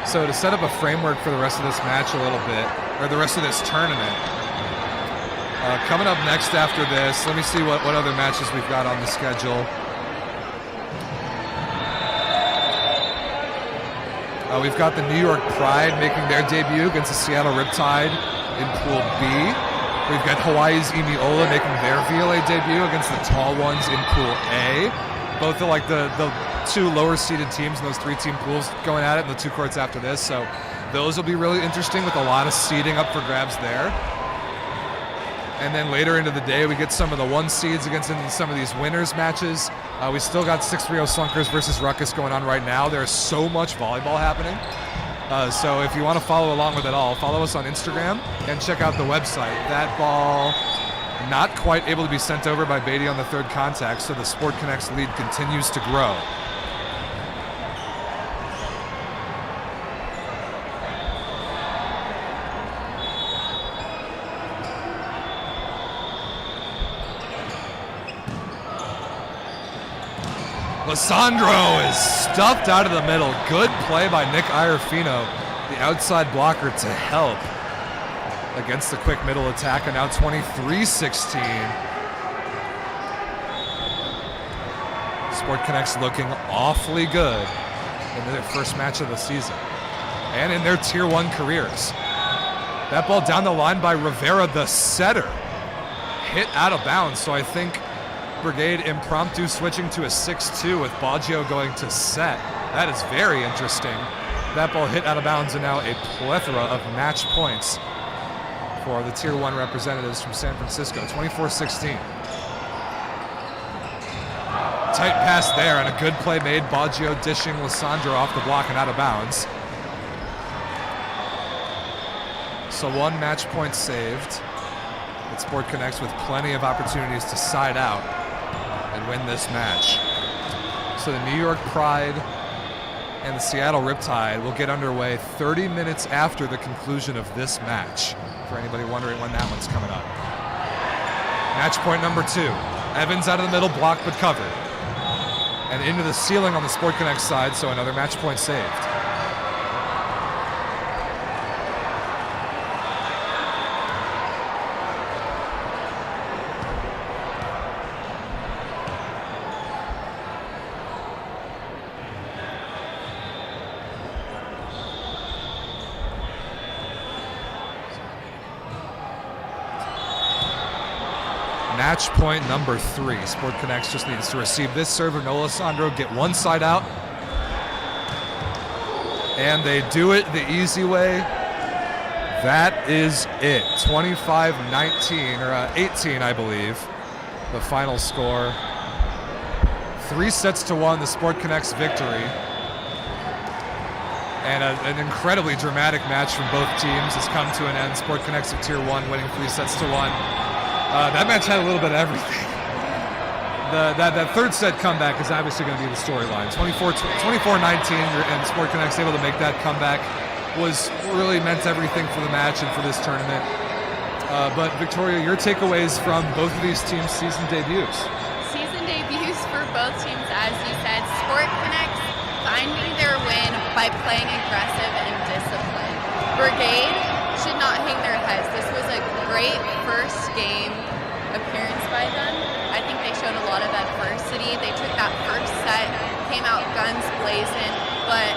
So to set up a framework for the rest of this match a little bit, or the rest of this tournament, coming up next after this, let me see what other matches we've got on the schedule. We've got the New York Pride making their debut against the Seattle Riptide in Pool B. We've got Hawaii's Imiola making their VLA debut against the Tall Ones in Pool A. Both are like the two lower seeded teams in those 3-team pools going at it in the 2 courts after this. So those will be really interesting with a lot of seeding up for grabs there. And then later into the day, we get some of the 1 seeds against some of these winners matches. We still got 6-3-0 Slunkers versus Ruckus going on right now. There's so much volleyball happening. So if you want to follow along with it all, follow us on Instagram and check out the website. That ball not quite able to be sent over by Beatty on the third contact, so the SPORTCONX lead continues to grow. Lissandro is stuffed out of the middle. Good play by Nick Iorfino, the outside blocker, to help against the quick middle attack, and now 23-16. SPORTCONX looking awfully good in their first match of the season and in their Tier 1 careers. That ball down the line by Rivera, the setter, hit out of bounds, so I think Brigade impromptu switching to a 6-2 with Baggio going to set. That is very interesting. That ball hit out of bounds, and now a plethora of match points for the Tier 1 representatives from San Francisco, 24-16. Tight pass there, and a good play made. Baggio dishing Lissandro off the block and out of bounds. So 1 match point saved. But SPORTCONX with plenty of opportunities to side out and win this match. So the New York Pride and the Seattle Riptide will get underway 30 minutes after the conclusion of this match, for anybody wondering when that one's coming up. Match point number 2. Evans out of the middle, blocked but covered. And into the ceiling on the SPORTCONX side, so another match point saved. Match point number 3. SPORTCONX just needs to receive this serve of Lissandro, get one side out. And they do it the easy way. That is it. 25-19, or 18, I believe, the final score. 3-1, the SPORTCONX victory. And an incredibly dramatic match from both teams has come to an end. SPORTCONX of Tier 1 winning 3-1. That match had a little bit of everything. that third set comeback is obviously going to be the storyline. 24-19, and SPORTCONX able to make that comeback was really meant everything for the match and for this tournament. But Victoria, your takeaways from both of these teams' season debuts? Season debuts for both teams, as you said. SPORTCONX finding their win by playing aggressive and disciplined. Brigade should not hang their heads. This was a great first game appearance by them. I think they showed a lot of adversity. They took that first set, came out guns blazing, but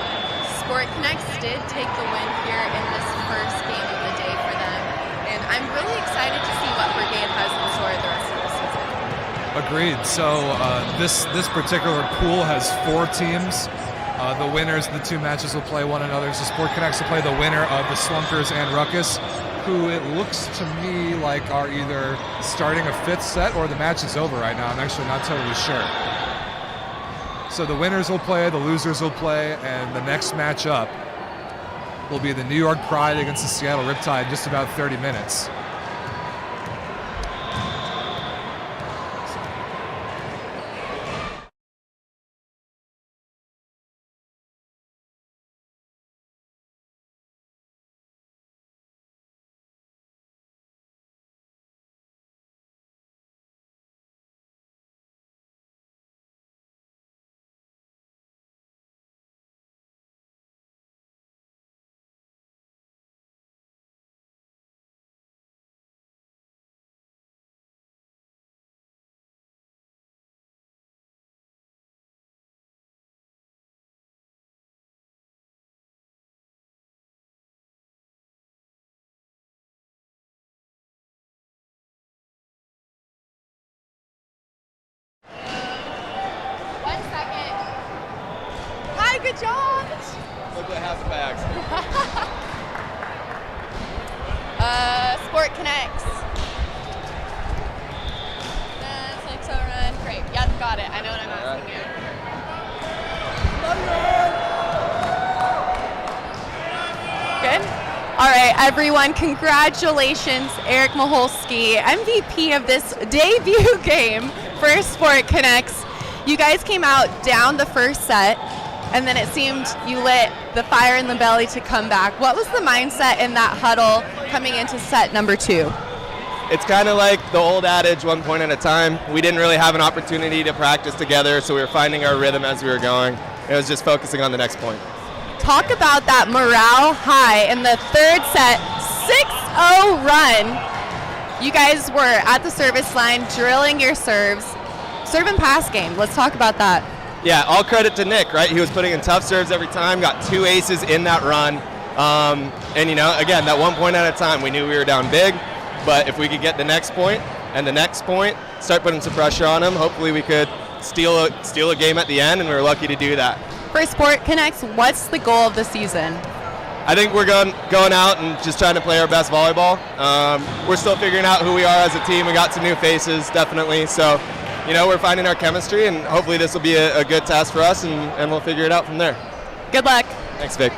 SPORTCONX did take the win here in this first game of the day for them. And I'm really excited to see what Brigade has in store the rest of the season. Agreed. So this particular pool has 4 teams. The winners of the 2 matches will play one another. So SPORTCONX will play the winner of the Slunkers and Ruckus, who it looks to me like are either starting a 5th set or the match is over right now. I'm actually not totally sure. So the winners will play, the losers will play, and the next match up will be the New York Pride against the Seattle Riptide in just about 30 minutes. Good job. Look what has the bags. SPORTCONX. Thanks, run. Great. Yeah, got it. I know what I'm asking you. Good. All right, everyone. Congratulations, Eric Maholsky, MVP of this debut game for SPORTCONX. You guys came out down the first set, and then it seemed you lit the fire in the belly to come back. What was the mindset in that huddle coming into set number 2? It's kind of like the old adage, 1 point at a time. We didn't really have an opportunity to practice together, so we were finding our rhythm as we were going. It was just focusing on the next point. Talk about that morale high in the third set, 6-0 run. You guys were at the service line drilling your serves. Serve and pass game, let's talk about that. Yeah, all credit to Nick, right? He was putting in tough serves every time, got 2 aces in that run. And, you know, again, that 1 point at a time, we knew we were down big, but if we could get the next point and the next point, start putting some pressure on him, hopefully we could steal a game at the end, and we were lucky to do that. For SPORTCONX, what's the goal of the season? I think we're going out and just trying to play our best volleyball. We're still figuring out who we are as a team. We got some new faces, definitely. So, you know, we're finding our chemistry, and hopefully this will be a good test for us, and we'll figure it out from there. Good luck. Thanks, Vic.